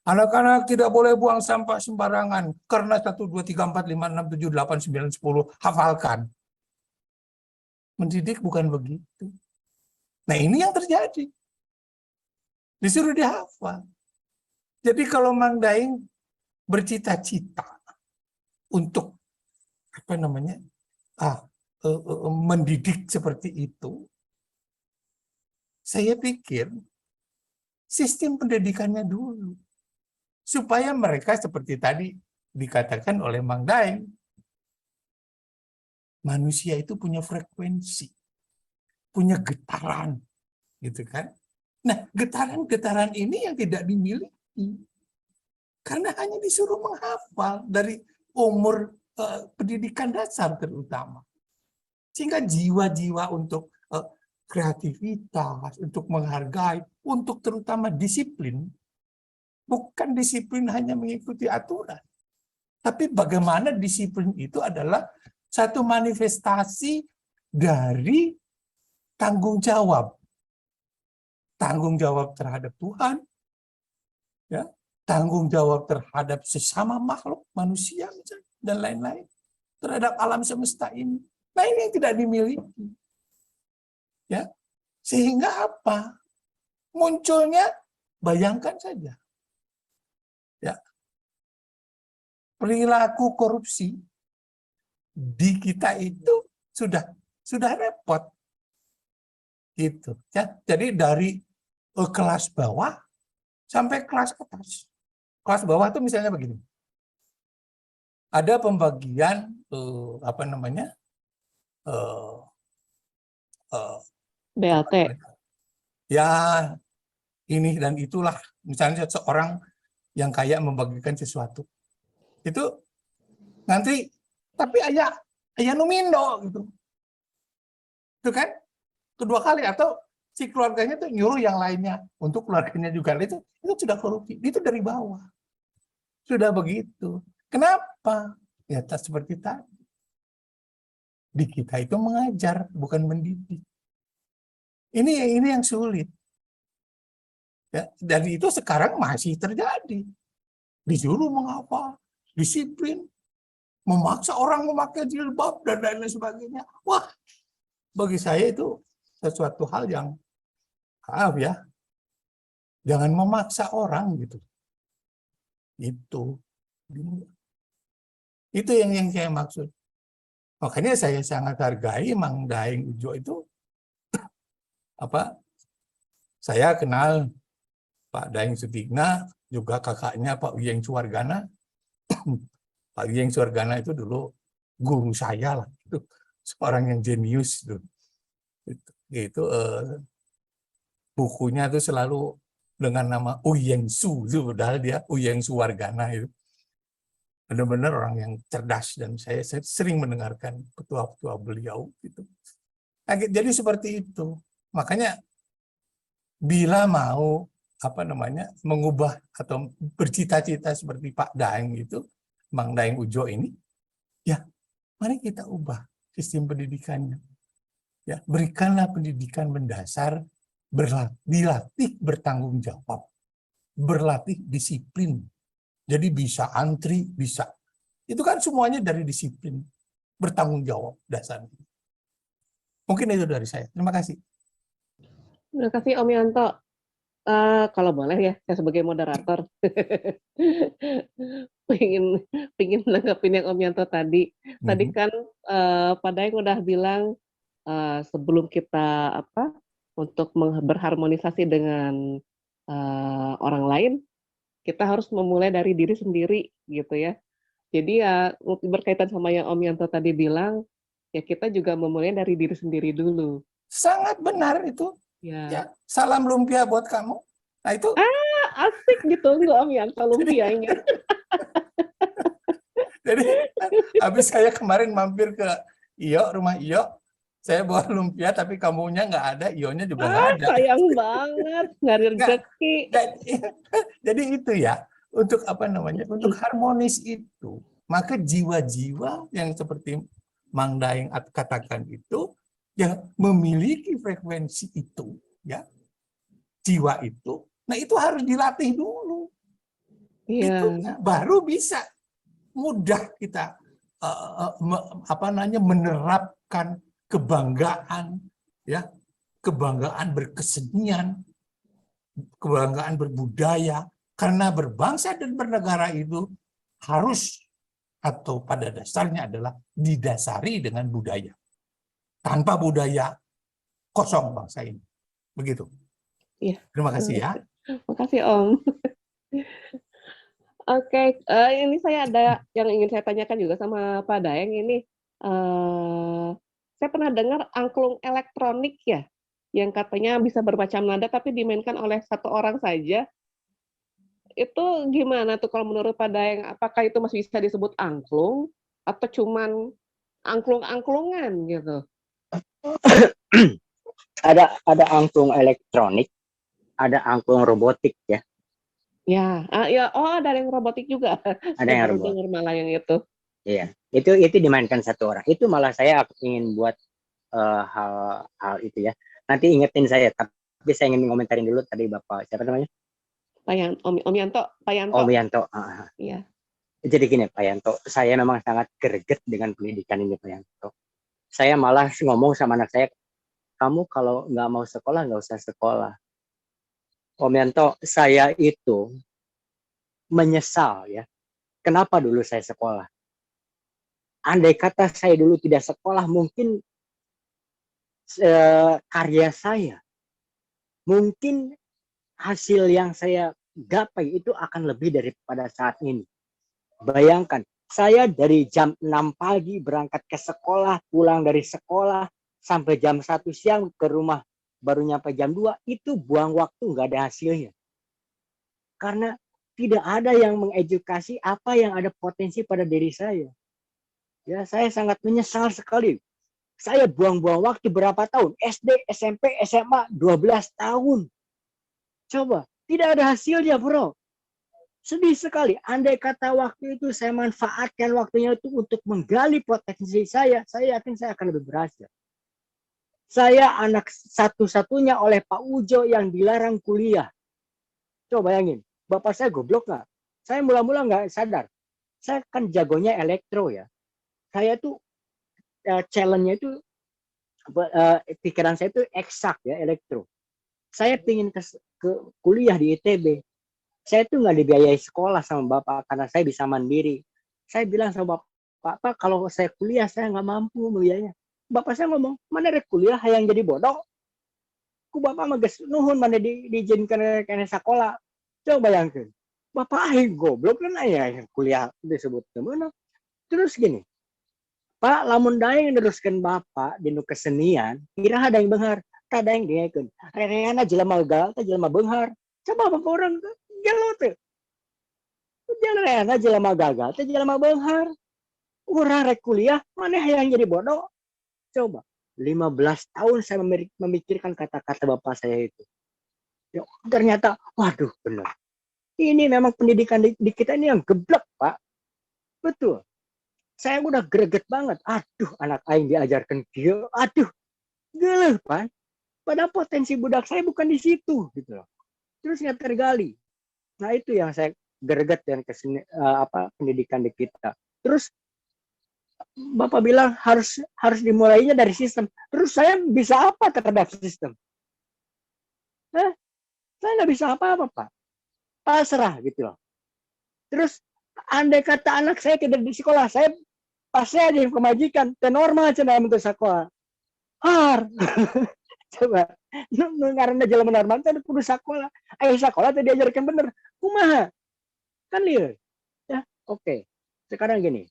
Anak-anak tidak boleh buang sampah sembarangan karena 1, 2, 3, 4, 5, 6, 7, 8, 9, 10 hafalkan. Mendidik bukan begitu. Nah ini yang terjadi. Disuruh dihafal. Jadi kalau Mang Daeng bercita-cita untuk mendidik seperti itu, saya pikir sistem pendidikannya dulu. Supaya mereka seperti tadi dikatakan oleh Mang Daeng, manusia itu punya frekuensi, punya getaran, gitu kan? Nah, getaran-getaran ini yang tidak dimiliki, karena hanya disuruh menghafal dari umur pendidikan dasar terutama, sehingga jiwa-jiwa untuk kreativitas, untuk menghargai, untuk terutama disiplin. Bukan disiplin hanya mengikuti aturan, tapi bagaimana disiplin itu adalah satu manifestasi dari tanggung jawab terhadap Tuhan, ya, tanggung jawab terhadap sesama makhluk manusia misalnya, dan lain-lain, terhadap alam semesta ini. Nah, ini yang tidak dimiliki. Ya, sehingga apa? Munculnya, bayangkan saja, ya, perilaku korupsi di kita itu sudah repot, gitu. Ya, jadi dari kelas bawah sampai kelas atas. Kelas bawah itu misalnya begini, ada pembagian apa namanya BLT. ya ini dan itulah, misalnya seorang yang kaya membagikan sesuatu itu nanti, tapi ayah numindo gitu, itu kan kedua kali, atau si keluarganya tuh nyuruh yang lainnya untuk keluarganya juga, itu sudah korupsi, itu dari bawah sudah begitu. Kenapa? Ya seperti tadi, di kita itu mengajar bukan mendidik. Ini yang sulit. Ya, dan itu sekarang masih terjadi. Disuruh menghafal, disiplin, memaksa orang memakai jilbab dan lain-lain sebagainya. Wah, bagi saya itu sesuatu hal yang, maaf ya, jangan memaksa orang gitu. Itu yang saya maksud. Makanya saya sangat hargai Mang Daeng Ujo itu. Saya kenal Pak Daeng Sutigna, juga kakaknya Pak Uyeng Suwargana. Pak Uyeng Suwargana itu dulu guru saya lah, itu seorang yang jenius itu. Bukunya itu selalu dengan nama Uyeng Su, padahal dia Uyeng Suwargana itu. Benar-benar orang yang cerdas, dan saya sering mendengarkan petua-petua beliau gitu. Nah, jadi seperti itu. Makanya bila mau mengubah atau bercita-cita seperti Pak Daeng itu, Mang Daeng Ujo ini, ya mari kita ubah sistem pendidikannya. Ya, berikanlah pendidikan mendasar, dilatih bertanggung jawab, berlatih disiplin. Jadi bisa antri, bisa. Itu kan semuanya dari disiplin, bertanggung jawab dasarnya. Mungkin itu dari saya. Terima kasih. Terima kasih Om Yanto. Kalau boleh ya, saya sebagai moderator pengen menanggapin yang Om Yanto tadi. Tadi kan Pak Daeng udah bilang sebelum kita untuk berharmonisasi dengan orang lain, kita harus memulai dari diri sendiri gitu ya. Jadi ya berkaitan sama yang Om Yanto tadi bilang, ya kita juga memulai dari diri sendiri dulu. Sangat benar itu. Ya, salam lumpia buat kamu. Nah itu asik gitu nggak Om Yanto lumpianya. Jadi habis saya kemarin mampir ke rumah Iyo, saya bawa lumpia tapi kamunya nggak ada, Ionya juga nggak ada. Sayang banget, nggak ada rezeki. Jadi itu ya, untuk untuk harmonis itu, maka jiwa-jiwa yang seperti Mang Daeng katakan itu, yang memiliki frekuensi itu, ya, jiwa itu, nah itu harus dilatih dulu. Itu baru bisa mudah kita menerapkan kebanggaan, ya, kebanggaan berkesenian, kebanggaan berbudaya, karena berbangsa dan bernegara itu harus atau pada dasarnya adalah didasari dengan budaya. Tanpa budaya, kosong bangsa ini. Begitu. Iya. Terima kasih ya. Terima kasih Om. Oke, ini saya ada yang ingin saya tanyakan juga sama Pak Daeng ini. Saya pernah dengar angklung elektronik ya, yang katanya bisa bermacam nada tapi dimainkan oleh satu orang saja. Itu gimana tuh kalau menurut Pak Daeng? Apakah itu masih bisa disebut angklung atau cuman angklung-angklungan gitu? Ada angklung elektronik, ada angklung robotik ya. Ya, ada yang robotik juga. Ada yang robotik. Dengar malah yang itu. Iya, itu dimainkan satu orang. Itu malah saya ingin buat hal itu ya. Nanti ingetin saya, tapi saya ingin ngomentarin dulu tadi Bapak siapa namanya? Om Yanto, Pak Yanto. Om Yanto. Iya. Jadi gini Pak Yanto, saya memang sangat greget dengan pendidikan ini Pak Yanto. Saya malah ngomong sama anak saya, kamu kalau nggak mau sekolah, nggak usah sekolah. Om Yanto, saya itu menyesal ya. Kenapa dulu saya sekolah? Andai kata saya dulu tidak sekolah, mungkin karya saya, mungkin hasil yang saya gapai itu akan lebih daripada saat ini. Bayangkan, saya dari jam 6 pagi berangkat ke sekolah, pulang dari sekolah, sampai jam 1 siang ke rumah, baru nyampe jam 2, itu buang waktu, nggak ada hasilnya. Karena tidak ada yang mengedukasi apa yang ada potensi pada diri saya. Ya, saya sangat menyesal sekali. Saya buang-buang waktu berapa tahun? SD, SMP, SMA, 12 tahun. Coba, tidak ada hasilnya, bro. Sedih sekali. Andai kata waktu itu saya manfaatkan waktunya itu untuk menggali potensi saya yakin saya akan lebih berhasil. Saya anak satu-satunya oleh Pak Ujo yang dilarang kuliah. Coba bayangin, bapak saya goblok nggak? Saya mula-mula nggak sadar. Saya kan jagonya elektro ya. Saya tuh challenge-nya itu pikiran saya itu eksak ya, elektro. Saya pingin ke kuliah di ITB. Saya tuh nggak dibiayai sekolah sama bapak karena saya bisa mandiri. Saya bilang sama bapak, Pak, kalau saya kuliah saya nggak mampu membiayainya. Bapak saya ngomong, mana ada kuliah yang jadi bodoh? Ku bapak mages nuhun mana diizinkan ke sekolah. Coba bayangkan. Bapak aing goblok kan aya kuliah disebut mana. Terus gini, Pak, lamun daeng neruskan bapak di nu kesenian, kira ada yang benghar, tak ada yang diakeun. Rereana jelema gagal, teh jelema benghar. Coba bapak orang gelo teh. Rereana jelema gagal, teh jelema benghar. Urang rek kuliah, maneh yang jadi bodoh. Coba, 15 tahun saya memikirkan kata-kata bapak saya itu. Ya, ternyata, waduh benar. Ini memang pendidikan di kita ini yang geblek, Pak. Betul. Saya udah greget banget. Aduh, anak aing diajarkan dia. Aduh, geleh, Pak. Padahal potensi budak saya bukan di situ, gitu loh. Terus nggak tergali. Nah, itu yang saya greget dan pendidikan di kita. Terus Bapak bilang harus dimulainya dari sistem. Terus saya bisa apa terhadap sistem? Saya nggak bisa apa-apa, Pak. Pasrah, gitu loh. Terus, andai kata anak saya tidak di sekolah, saya pasti aja yang kemajikan, normal aja dalam bentuk sekolah. Coba, karena jalan normal, itu kudu sekolah. Ayo sekolah tadi diajarkan bener. Kumaha? Kan lihat. Ya, oke. Sekarang gini.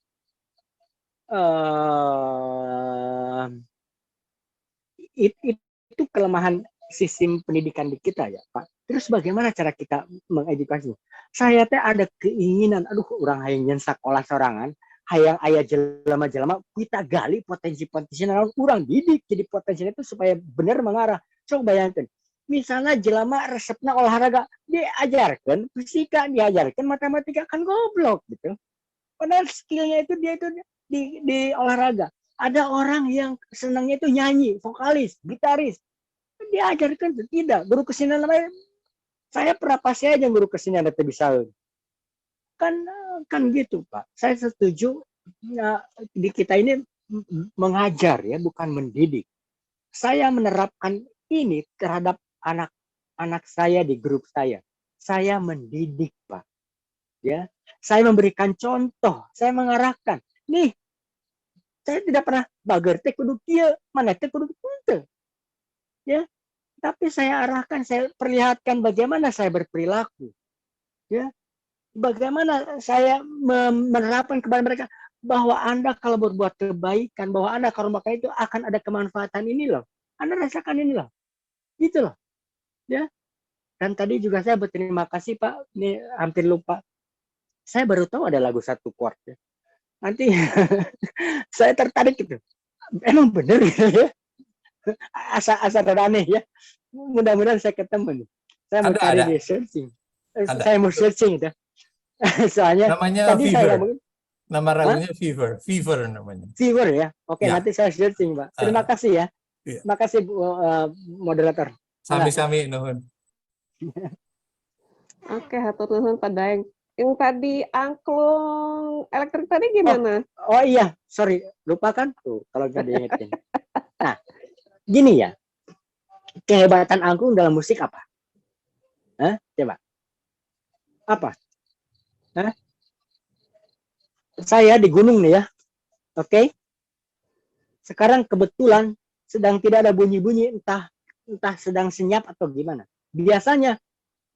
Itu kelemahan sistem pendidikan di kita ya, Pak. Terus bagaimana cara kita mengedukasi? Saya teh ada keinginan, aduh, orang hayang sekolah sorangan, hayang aya jelema-jelema kita gali potensi-potensi orang didik jadi potensi itu supaya benar mengarah. Coba bayangkan, misalnya jelema resepnya olahraga diajarkan fisika, diajarkan matematika, kan goblok gitu. Padahal skillnya itu dia itu di olahraga. Ada orang yang senangnya itu nyanyi, vokalis, gitaris, diajarkan tidak. Guru kesenian namanya, saya berapa saya aja guru kesenian itu bisa. Kan gitu, Pak. Saya setuju ya, di kita ini mengajar ya, bukan mendidik. Saya menerapkan ini terhadap anak-anak saya di grup saya. Saya mendidik, Pak. Ya, saya memberikan contoh, saya mengarahkan. Nih, saya tidak pernah bager teh kudu kieu, mana teh kudu kieu. Ya, tapi saya arahkan, saya perlihatkan bagaimana saya berperilaku. Ya, bagaimana saya menerapkan kepada mereka bahwa Anda kalau berbuat kebaikan, bahwa Anda kalau memakai itu akan ada kemanfaatan ini loh. Anda rasakan ini loh. Gitu loh. Ya. Dan tadi juga saya berterima kasih, Pak. Ini hampir lupa. Saya baru tahu ada lagu satu chord ya. Nanti saya tertarik gitu. Emang bener gitu ya. Asa aneh ya. Mudah-mudahan saya ketemu nih. Saya mau cari di searching. Saya mau searching itu. Soalnya namanya tadi Fever. saya ngomongin. Nama lagunya Fever namanya. Fever ya. Oke, ya. nanti saya searching, Pak. Terima kasih ya. Iya. Terima kasih moderator. Sami-sami nuhun. Oke, hatur nuhun Pak Daeng. Yang tadi angklung elektrik tadi gimana? Oh iya, sorry, lupa kan tuh kalau nggak diingetin. Nah, gini ya, kehebatan angklung dalam musik apa? Hah? Coba, apa? Hah? Saya di gunung nih ya, oke? Sekarang kebetulan sedang tidak ada bunyi-bunyi, entah sedang senyap atau gimana. Biasanya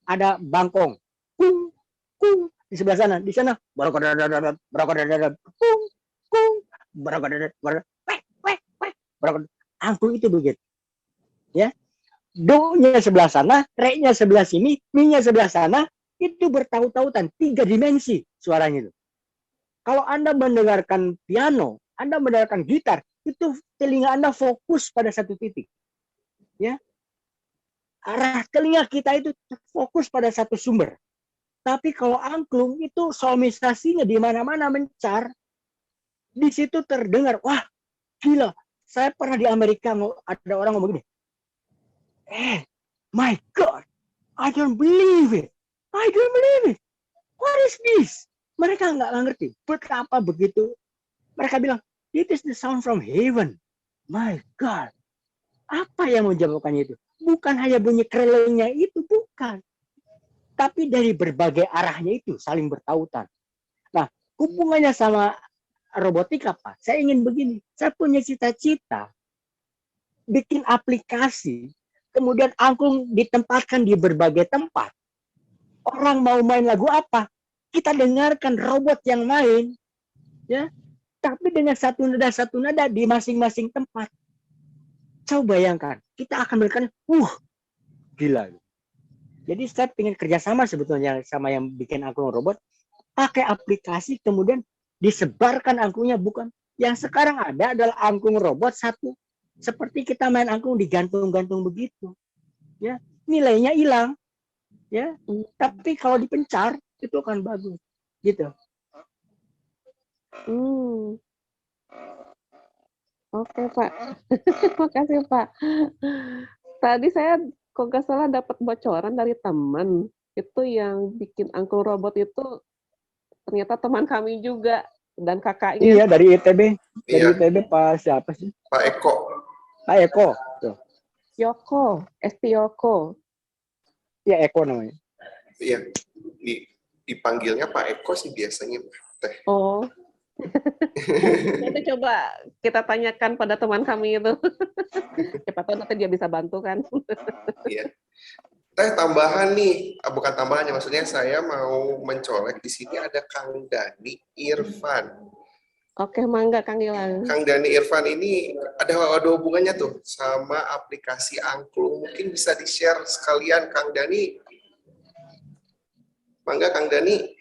ada bangkong, kung, kung, di sebelah sana, di sana, barakadadadadad, barakadadadad, kung, kung, barakadadadad, wek, wek, wek, barakadadad. Angklung itu begitu, ya. Do-nya sebelah sana, re-nya sebelah sini, mi-nya sebelah sana, itu bertaut-tautan, 3 dimensi suaranya itu. Kalau Anda mendengarkan piano, Anda mendengarkan gitar, itu telinga Anda fokus pada satu titik. Ya. Arah telinga kita itu fokus pada satu sumber. Tapi kalau angklung itu solmisasinya di mana-mana mencar, di situ terdengar, wah gila, saya pernah di Amerika ada orang ngomong gini, my God, I don't believe it, I don't believe it, what is this? Mereka nggak ngerti betapa begitu. Mereka bilang, it is the sound from heaven. My God, apa yang menyebabkannya itu? Bukan hanya bunyi kelelengnya itu, bukan. Tapi dari berbagai arahnya itu saling bertautan. Nah, hubungannya sama robotik apa? Saya ingin begini, saya punya cita-cita bikin aplikasi, kemudian angklung ditempatkan di berbagai tempat. Orang mau main lagu apa? Kita dengarkan robot yang main, ya, tapi dengan satu nada di masing-masing tempat. Coba bayangkan, kita akan berikan, gila. Jadi saya ingin kerjasama sebetulnya sama yang bikin angklung robot, pakai aplikasi kemudian disebarkan angklungnya, bukan yang sekarang ada adalah angklung robot satu, seperti kita main angklung digantung-gantung begitu, ya, nilainya hilang, ya, tapi kalau dipencar itu akan bagus, gitu. Oke Pak, makasih Pak. Tadi saya kok nggak salah dapat bocoran dari teman, itu yang bikin angklung robot itu ternyata teman kami juga dan kakaknya. Iya, dari ITB. Dari Iya. ITB Pak siapa sih? Pak Eko. Pak Eko. Tuh. Yoko, Esti Yoko. Ya, Eko namanya. Iya. Dipanggilnya Pak Eko sih biasanya, Teh. Oh. Nanti coba kita tanyakan pada teman kami itu. Siapa tahu nanti dia bisa bantu kan. Iya. Teh, tambahan nih, bukan tambahannya, maksudnya saya mau mencolek di sini ada Kang Dani Irfan. Oke, mangga Kang Gilang. Kang Dani Irfan ini ada hubungannya tuh sama aplikasi angklung. Mungkin bisa di-share sekalian Kang Dani. Mangga Kang Dani.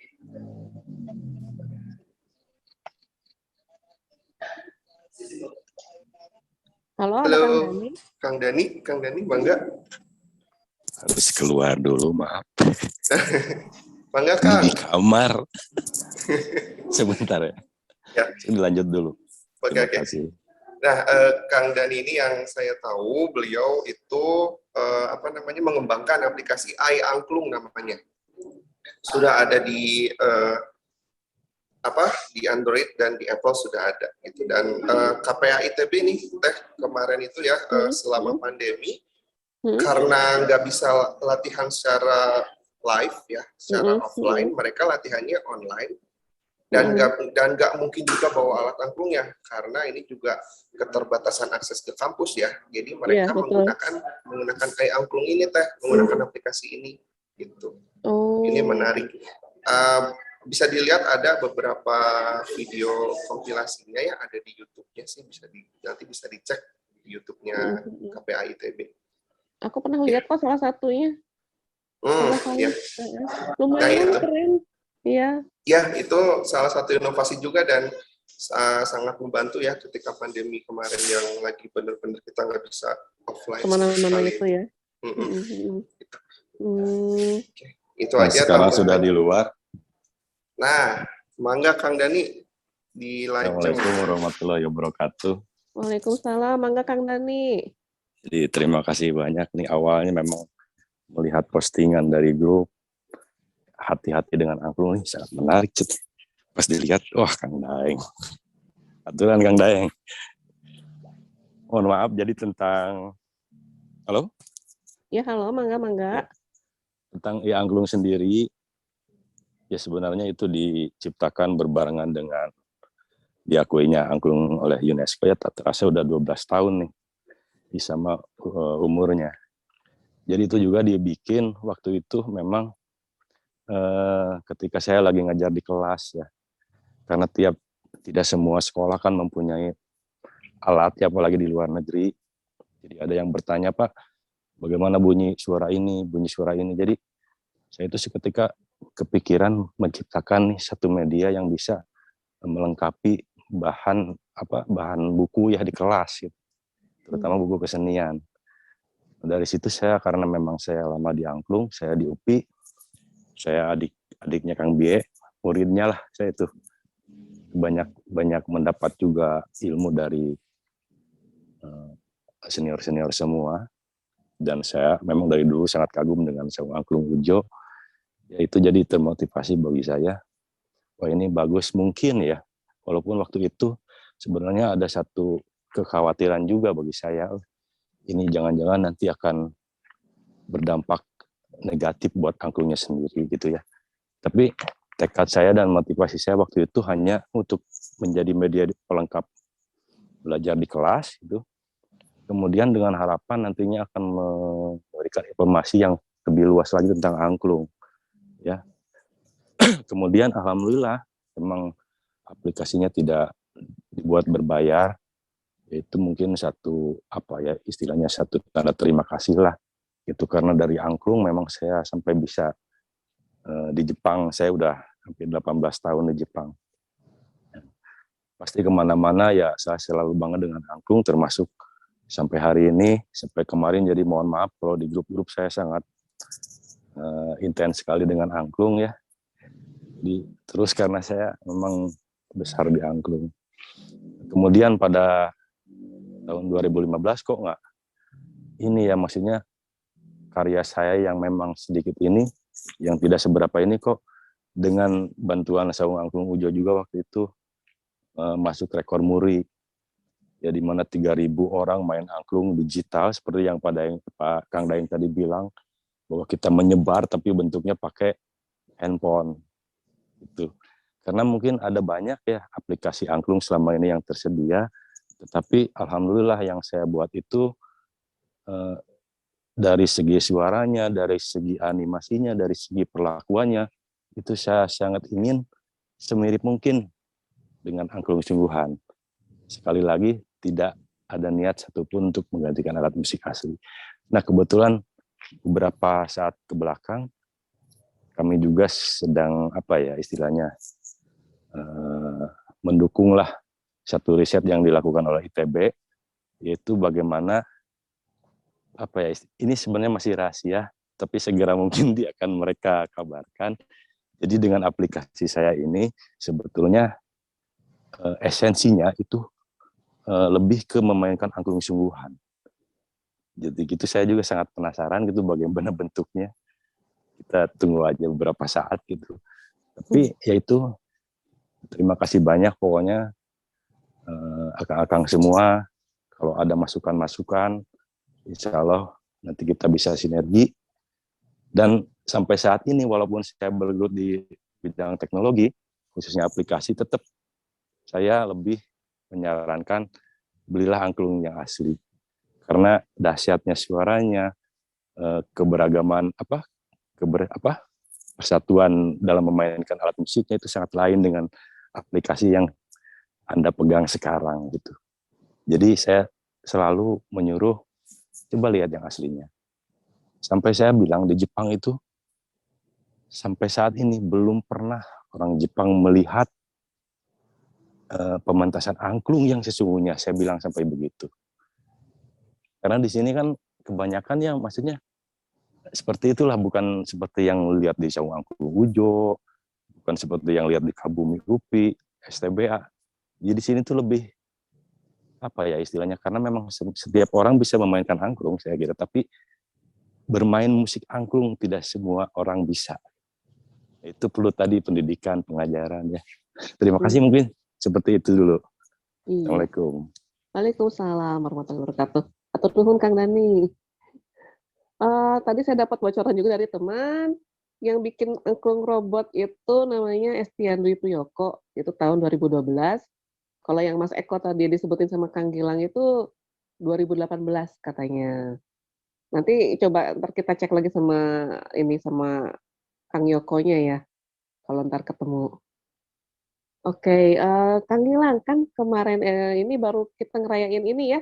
Halo, Halo, Kang Dani. Kang Dani, mangga. Harus keluar dulu, maaf. Mangga Ini Kang. di kamar. Sebentar ya. Ya. Dilanjut dulu. Oke. Terima kasih. Nah, Kang Dani ini yang saya tahu beliau itu mengembangkan aplikasi iAngklung namanya. Sudah ada di di Android dan di Apple sudah ada gitu. Dan KPA ITB nih Teh kemarin itu ya selama pandemi karena nggak bisa latihan secara live ya, secara offline, mereka latihannya online. Dan nggak mungkin juga bawa alat angklungnya karena ini juga keterbatasan akses ke kampus ya. Jadi mereka menggunakan iAngklung ini Teh, menggunakan aplikasi ini gitu. Ini menarik. Bisa dilihat ada beberapa video kompilasinya ya, ada di YouTube-nya sih, nanti bisa dicek di YouTube-nya KPA ITB. Aku pernah lihat kok salah satunya. Ya. Lumayan keren. Iya. Ya, itu salah satu inovasi juga dan sangat membantu ya ketika pandemi kemarin yang lagi benar-benar kita nggak bisa offline. Kemana-mana itu ya. Itu nah, aja. Sekarang sudah di luar. Nah, mangga Kang Dani di live. Assalamualaikum warahmatullahi wabarakatuh. Waalaikumsalam, mangga Kang Dani. Jadi terima kasih banyak nih, awalnya memang melihat postingan dari grup, hati-hati dengan angklung ini sangat menarik. Pas dilihat, wah Kang Daeng. Aturan Kang Daeng. Mohon maaf, jadi tentang, halo? Ya, halo, mangga. Tentang angklung sendiri, ya sebenarnya itu diciptakan berbarengan dengan diakuinya angklung oleh UNESCO, ya tak terasa udah 12 tahun nih, sama umurnya. Jadi itu juga dibikin waktu itu memang ketika saya lagi ngajar di kelas ya, karena tidak semua sekolah kan mempunyai alat, ya apalagi di luar negeri. Jadi ada yang bertanya, Pak, bagaimana bunyi suara ini. Jadi saya itu seketika kepikiran menciptakan nih satu media yang bisa melengkapi bahan buku ya di kelas, gitu. Terutama buku kesenian. Dari situ saya, karena memang saya lama di angklung, saya di UPI, saya adiknya Kang Bie, muridnya lah saya itu. Banyak mendapat juga ilmu dari senior-senior semua. Dan saya memang dari dulu sangat kagum dengan Saung Angklung Ujo. Ya itu jadi termotivasi bagi saya. Wah ini bagus mungkin ya. Walaupun waktu itu sebenarnya ada satu kekhawatiran juga bagi saya. Ini jangan-jangan nanti akan berdampak negatif buat angklungnya sendiri gitu ya. Tapi tekad saya dan motivasi saya waktu itu hanya untuk menjadi media pelengkap belajar di kelas itu. Kemudian dengan harapan nantinya akan memberikan informasi yang lebih luas lagi tentang angklung. Ya. Kemudian alhamdulillah memang aplikasinya tidak dibuat berbayar. Itu mungkin satu istilahnya satu tanda terima kasih lah. Itu karena dari angklung memang saya sampai bisa di Jepang. Saya udah hampir 18 tahun di Jepang. Pasti kemana-mana ya saya selalu bangga dengan angklung, termasuk sampai hari ini, sampai kemarin. Jadi mohon maaf kalau di grup-grup saya sangat intens sekali dengan angklung ya. Terus karena saya memang besar di angklung. Kemudian pada tahun 2015 kok nggak ini ya, maksudnya karya saya yang memang sedikit ini, yang tidak seberapa ini kok dengan bantuan Saung Angklung Ujo juga waktu itu masuk rekor muri. Ya di mana 3.000 orang main angklung digital seperti yang Pak Kang Daeng tadi bilang, bahwa kita menyebar tapi bentuknya pakai handphone itu. Karena mungkin ada banyak ya aplikasi angklung selama ini yang tersedia, tetapi alhamdulillah yang saya buat itu dari segi suaranya, dari segi animasinya, dari segi perlakuannya, itu saya sangat ingin semirip mungkin dengan angklung sungguhan. Sekali lagi, tidak ada niat satupun untuk menggantikan alat musik asli. Nah, kebetulan beberapa saat ke belakang, kami juga sedang istilahnya mendukunglah satu riset yang dilakukan oleh ITB, yaitu bagaimana ini sebenarnya masih rahasia, tapi segera mungkin dia akan mereka kabarkan. Jadi dengan aplikasi saya ini sebetulnya esensinya itu lebih ke memainkan angklung sungguhan. Jadi gitu saya juga sangat penasaran gitu bagaimana bentuknya. Kita tunggu aja beberapa saat gitu. Tapi ya itu, terima kasih banyak pokoknya akang-akang semua. Kalau ada masukan-masukan, insya Allah nanti kita bisa sinergi. Dan sampai saat ini walaupun saya bergelut di bidang teknologi, khususnya aplikasi, tetap saya lebih menyarankan belilah angklung yang asli. Karena dahsyatnya suaranya, keberagaman persatuan dalam memainkan alat musiknya itu sangat lain dengan aplikasi yang Anda pegang sekarang gitu. Jadi saya selalu menyuruh coba lihat yang aslinya. Sampai saya bilang di Jepang itu sampai saat ini belum pernah orang Jepang melihat pementasan angklung yang sesungguhnya, saya bilang sampai begitu. Karena di sini kan kebanyakan yang maksudnya seperti itulah, bukan seperti yang lihat di Saung Angklung Ujo, bukan seperti yang lihat di Kabumi Rupi, STBA. Jadi di sini tuh lebih istilahnya, karena memang setiap orang bisa memainkan angklung saya kira, tapi bermain musik angklung tidak semua orang bisa. Itu perlu tadi pendidikan, pengajaran ya. Terima kasih Hmm. mungkin seperti itu dulu. Iya. Assalamualaikum. Waalaikumsalam warahmatullahi wabarakatuh. Atur nuhun Kang Dani. Tadi saya dapat bocoran juga dari teman yang bikin angklung robot itu namanya Estian Dwi Priyoko, itu tahun 2012. Kalau yang Mas Eko tadi disebutin sama Kang Gilang itu 2018 katanya. Nanti coba ntar kita cek lagi sama sama Kang Yokonya ya, kalau ntar ketemu. Oke, Kang Gilang, kan kemarin ini baru kita ngerayain ini ya,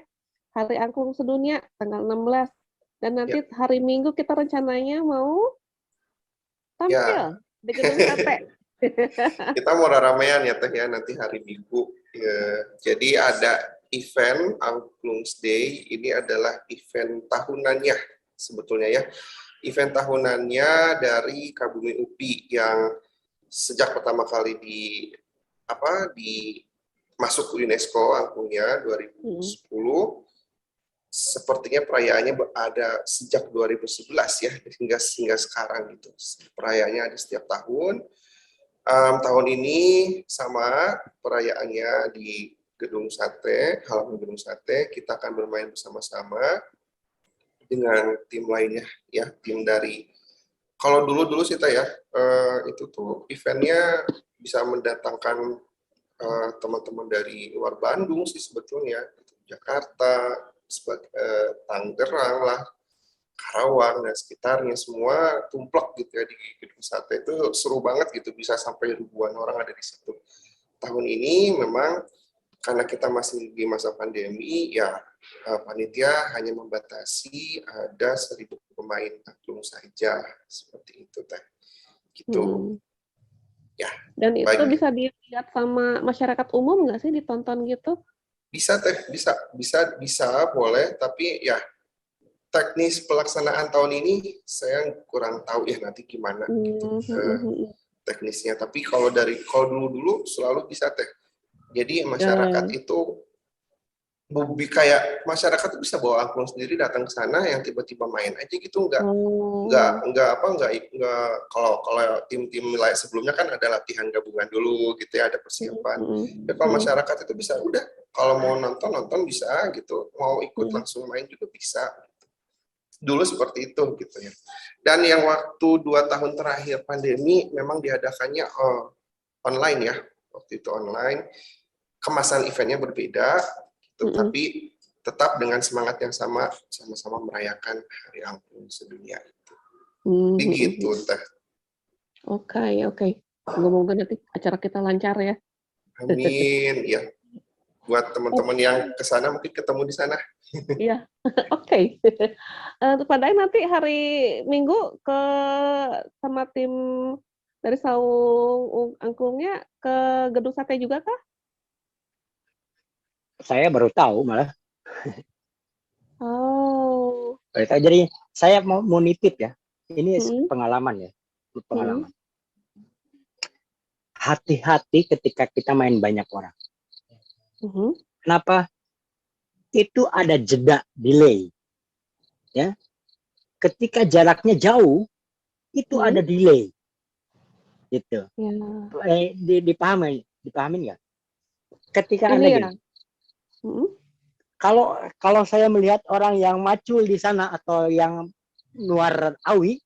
Hari Angklung Sedunia tanggal 16. Dan nanti hari Minggu kita rencananya mau tampil di Gedung Sate. Kita mau ramean ya Teh ya nanti hari Minggu. Ya, jadi ada event Angklung's Day, ini adalah event tahunannya sebetulnya ya. Event tahunannya dari Kabumi UPI yang sejak pertama kali masuk UNESCO angklungnya 2010. Sepertinya perayaannya ada sejak 2011 ya hingga sekarang gitu. Perayaannya ada setiap tahun. Tahun ini sama perayaannya di Gedung Sate, halaman Gedung Sate, kita akan bermain bersama-sama dengan tim lainnya ya, tim dari kalau dulu sih ya itu tuh eventnya bisa mendatangkan teman-teman dari luar Bandung sih sebetulnya, Jakarta, Tangerang lah, Karawang dan sekitarnya semua tumplek gitu ya di Gedung Sate. Itu seru banget gitu, bisa sampai ribuan orang ada di situ. Tahun ini memang karena kita masih di masa pandemi, ya panitia hanya membatasi ada 1.000 pemain angklung saja, seperti itu Teh. Gitu. Ya. Dan itu bisa dilihat sama masyarakat umum nggak sih, ditonton gitu? Bisa Teh, bisa boleh, tapi ya teknis pelaksanaan tahun ini saya kurang tahu ya nanti gimana gitu teknisnya. Tapi kalau dulu selalu bisa Teh. Jadi masyarakat itu kayak masyarakat itu bisa bawa angklung sendiri datang ke sana yang tiba-tiba main aja gitu, nggak kalau tim-tim lain sebelumnya kan ada latihan gabungan dulu gitu ya, ada persiapan. Ya, kalau masyarakat itu bisa udah kalau mau nonton bisa gitu, mau ikut langsung main juga bisa. Dulu seperti itu gitu ya. Dan yang waktu 2 tahun terakhir pandemi memang diadakannya online ya, waktu itu online. Kemasan eventnya berbeda, tetapi tetap dengan semangat yang sama-sama merayakan Hari Angklung Sedunia itu. Begitu Teh. Oke. Semoga nanti acara kita lancar ya. Amin ya. Buat teman-teman yang ke sana mungkin ketemu di sana. Iya, oke. Pada nanti hari Minggu sama tim dari Saung Angklungnya ke Gedung Sate juga kah? Saya baru tahu malah. Oh. Jadi saya mau nitip ya. Ini pengalaman ya. Pengalaman. Hati-hati ketika kita main banyak orang. Kenapa? Itu ada jeda delay. Ya. Ketika jaraknya jauh, itu ada delay. Gitu. Dipahamin nggak? Ketika Anda gini. Kalau saya melihat orang yang macul di sana atau yang luar awi,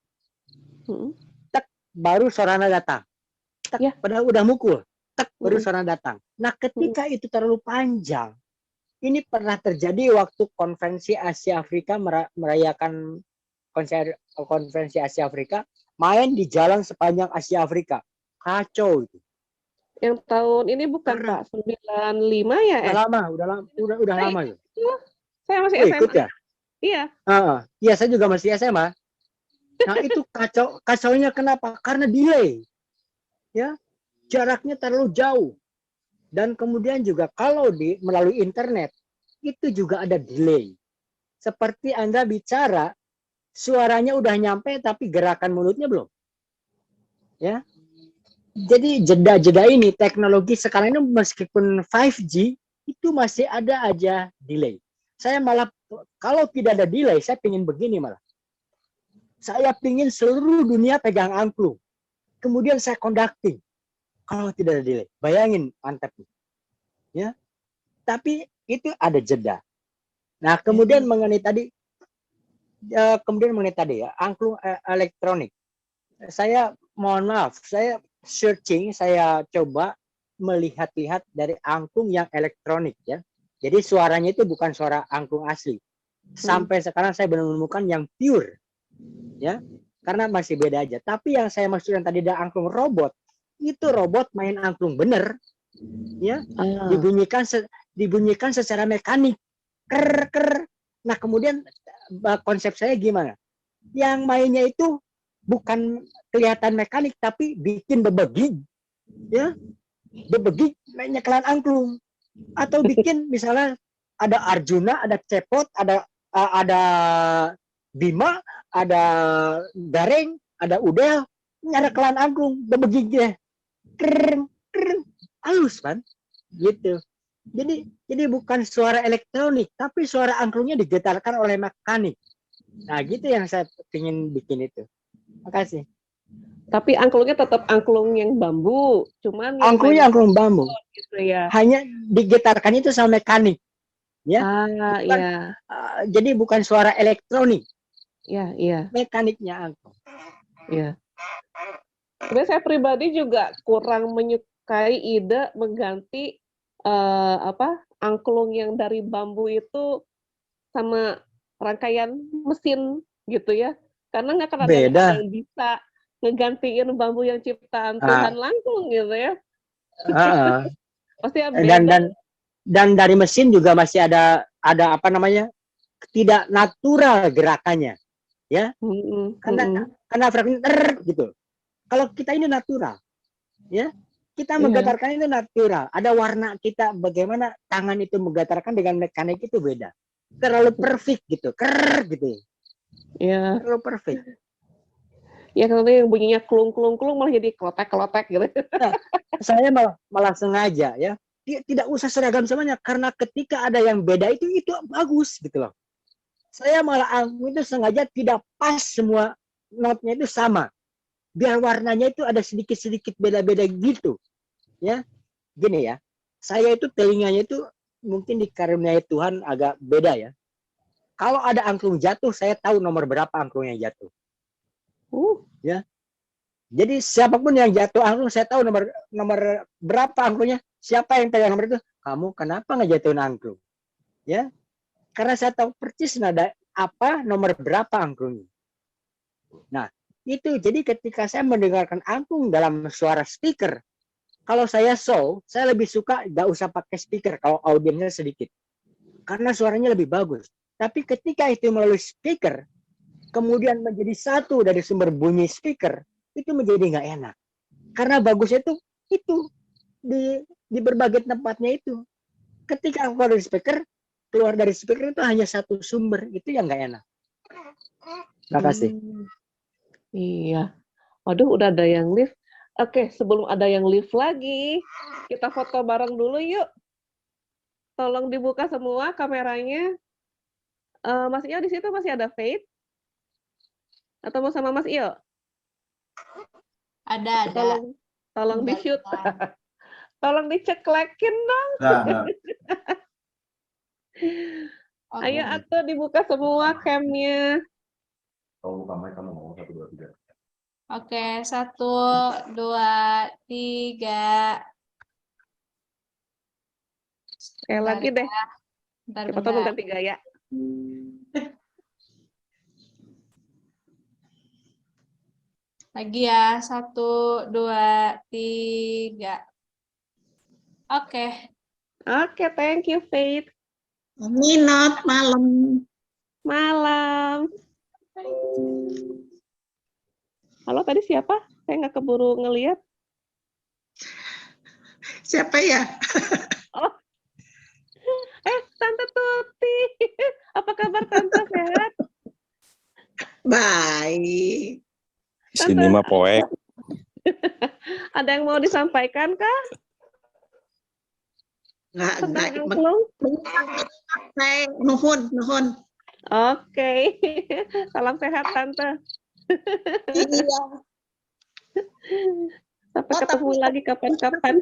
baru Sorana datang. Padahal udah mukul. Baru Sorana datang. Nah, ketika itu terlalu panjang, ini pernah terjadi waktu konferensi Asia Afrika merayakan konferensi Asia Afrika, main di jalan sepanjang Asia Afrika. Kacau itu. Yang tahun ini bukan Pak 95 ya? Udah lama ya. Saya masih SMA. Ikut ya? Iya. Iya, saya juga masih SMA. Nah, itu kacaunya kenapa? Karena delay. Ya. Jaraknya terlalu jauh. Dan kemudian juga kalau melalui internet, itu juga ada delay. Seperti Anda bicara, suaranya udah nyampe tapi gerakan mulutnya belum. Ya. Jadi jeda-jeda ini teknologi sekarang ini meskipun 5G itu masih ada aja delay. Saya malah kalau tidak ada delay, saya pingin begini malah. Saya pingin seluruh dunia pegang angklung. kemudian saya conducting. Kalau tidak ada delay, bayangin mantap nih. Ya, tapi itu ada jeda. Nah, kemudian mengenai tadi ya, angklung elektronik. Saya mohon maaf, saya searching, saya coba melihat-lihat dari angklung yang elektronik ya. Jadi suaranya itu bukan suara angklung asli. Sampai sekarang saya belum menemukan yang pure. Ya. Karena masih beda aja. Tapi yang saya maksudkan tadi ada angklung robot. Itu robot main angklung bener. Ya. Dibunyikan secara mekanik. Ker ker. Nah, kemudian konsep saya gimana? Yang mainnya itu bukan kelihatan mekanik tapi bikin bebegig. Ya. Bebegig mainnya kelan angklung. Atau bikin misalnya ada Arjuna, ada Cepot, ada Bima, ada Gareng, ada Udel, ada kelan angklung, bebegignya. Keren, halus kan? Gitu. Jadi bukan suara elektronik, tapi suara angklungnya digetarkan oleh mekanik. Nah, gitu yang saya ingin bikin itu. Makasih. Tapi angklungnya tetap angklung yang bambu, cuman angklungnya angklung bambu. Gitu ya. Hanya digetarkan itu sama mekanik. Ya. Iya. Jadi bukan suara elektronik. Iya. Mekaniknya angklung. Iya. Sebenarnya saya pribadi juga kurang menyukai ide mengganti angklung yang dari bambu itu sama rangkaian mesin gitu ya. Karena nggak akan ada yang bisa ngegantiin bambu yang ciptaan Tuhan langsung gitu ya. Pasti dan dari mesin juga masih ada apa namanya, tidak natural gerakannya, ya. Karena frekuensi gitu. Kalau kita ini natural, ya, kita menggetarkan itu natural. Ada warna kita, bagaimana tangan itu menggetarkan dengan mekanik itu beda. Terlalu perfect gitu, gitu. Iya. Terlalu perfect. Ya kalau yang bunyinya klung malah jadi kelotek gitu. Nah, saya malah sengaja ya. Tidak usah seragam semuanya, karena ketika ada yang beda itu bagus gitu loh. Saya malah itu sengaja tidak pas semua notnya itu sama. Biar warnanya itu ada sedikit-sedikit beda-beda gitu. Ya. Gini ya. Saya itu telinganya itu mungkin dikaruniai Tuhan agak beda ya. Kalau ada angklung jatuh, saya tahu nomor berapa angklung yang jatuh. Ya. Jadi siapapun yang jatuh angklung, saya tahu nomor berapa angklungnya. Siapa yang pegang nomor itu? Kamu kenapa ngejatuhin angklung? Ya. Karena saya tahu persis nada apa, nomor berapa angklungnya. Nah, itu jadi ketika saya mendengarkan angklung dalam suara speaker, kalau saya saya lebih suka nggak usah pakai speaker kalau audiensnya sedikit. Karena suaranya lebih bagus. Tapi ketika itu melalui speaker, kemudian menjadi satu dari sumber bunyi speaker, itu menjadi nggak enak. Karena bagusnya itu di berbagai tempatnya itu. Ketika keluar dari speaker itu hanya satu sumber, itu yang nggak enak. Terima kasih. Iya. Waduh, udah ada yang live. Oke, sebelum ada yang live lagi, kita foto bareng dulu yuk. Tolong dibuka semua kameranya. Mas Iyo di situ masih ada Faith? Atau mau sama Mas Iyo? Ada. Tolong di-shoot. Tolong diceklekin dong. Ayo Atuh dibuka semua cam-nya. Kalau buka mic kamu ngomong 1, 2, 3. Oke, 1, 2, 3. Sekali lagi deh. Kita tolong ganti gaya. Lagi ya, 1, 2, 3. Oke. Oke, thank you Faith. Minot Malam. Halo, tadi siapa? Saya nggak keburu ngelihat. Siapa ya? Oh. Tante Tuti. Apa kabar Tante, sehat? Baik. Sini mah poek. Ada yang mau disampaikan kah? Nggak. Nuhun. Oke. Salam sehat Tante. Iya. Sampai Oh, ketemu tapi lagi kapan-kapan.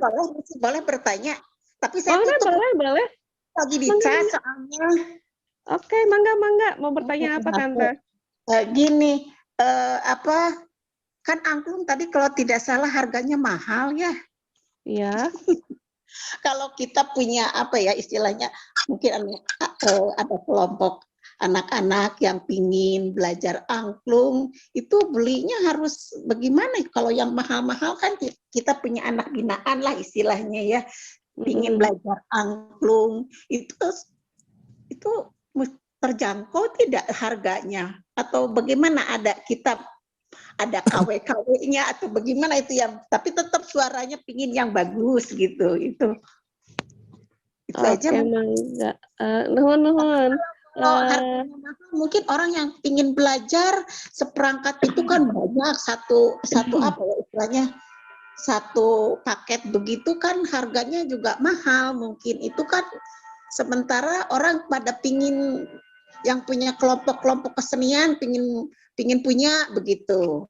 boleh bertanya. Tapi saya Boleh, tutup boleh. lagi di Mangga, chat mangga. soalnya. Oke, mangga. Mau bertanya apa, Tante? Gini, kan angklung tadi kalau tidak salah harganya mahal ya. Iya. Kalau kita punya istilahnya mungkin ada kelompok anak-anak yang pingin belajar angklung, itu belinya harus bagaimana? Kalau yang mahal-mahal kan kita punya anak binaan lah istilahnya ya, pingin belajar angklung, itu terjangkau tidak harganya? Atau bagaimana, ada KW-KW-nya atau bagaimana itu yang, tapi tetap suaranya pingin yang bagus gitu, itu aja. Oke, mangga. Nuhun. Kalau harganya mahal, mungkin orang yang pingin belajar seperangkat itu kan banyak, satu istilahnya, satu paket begitu kan harganya juga mahal mungkin, itu kan sementara orang pada pingin yang punya kelompok-kelompok kesenian pingin punya begitu.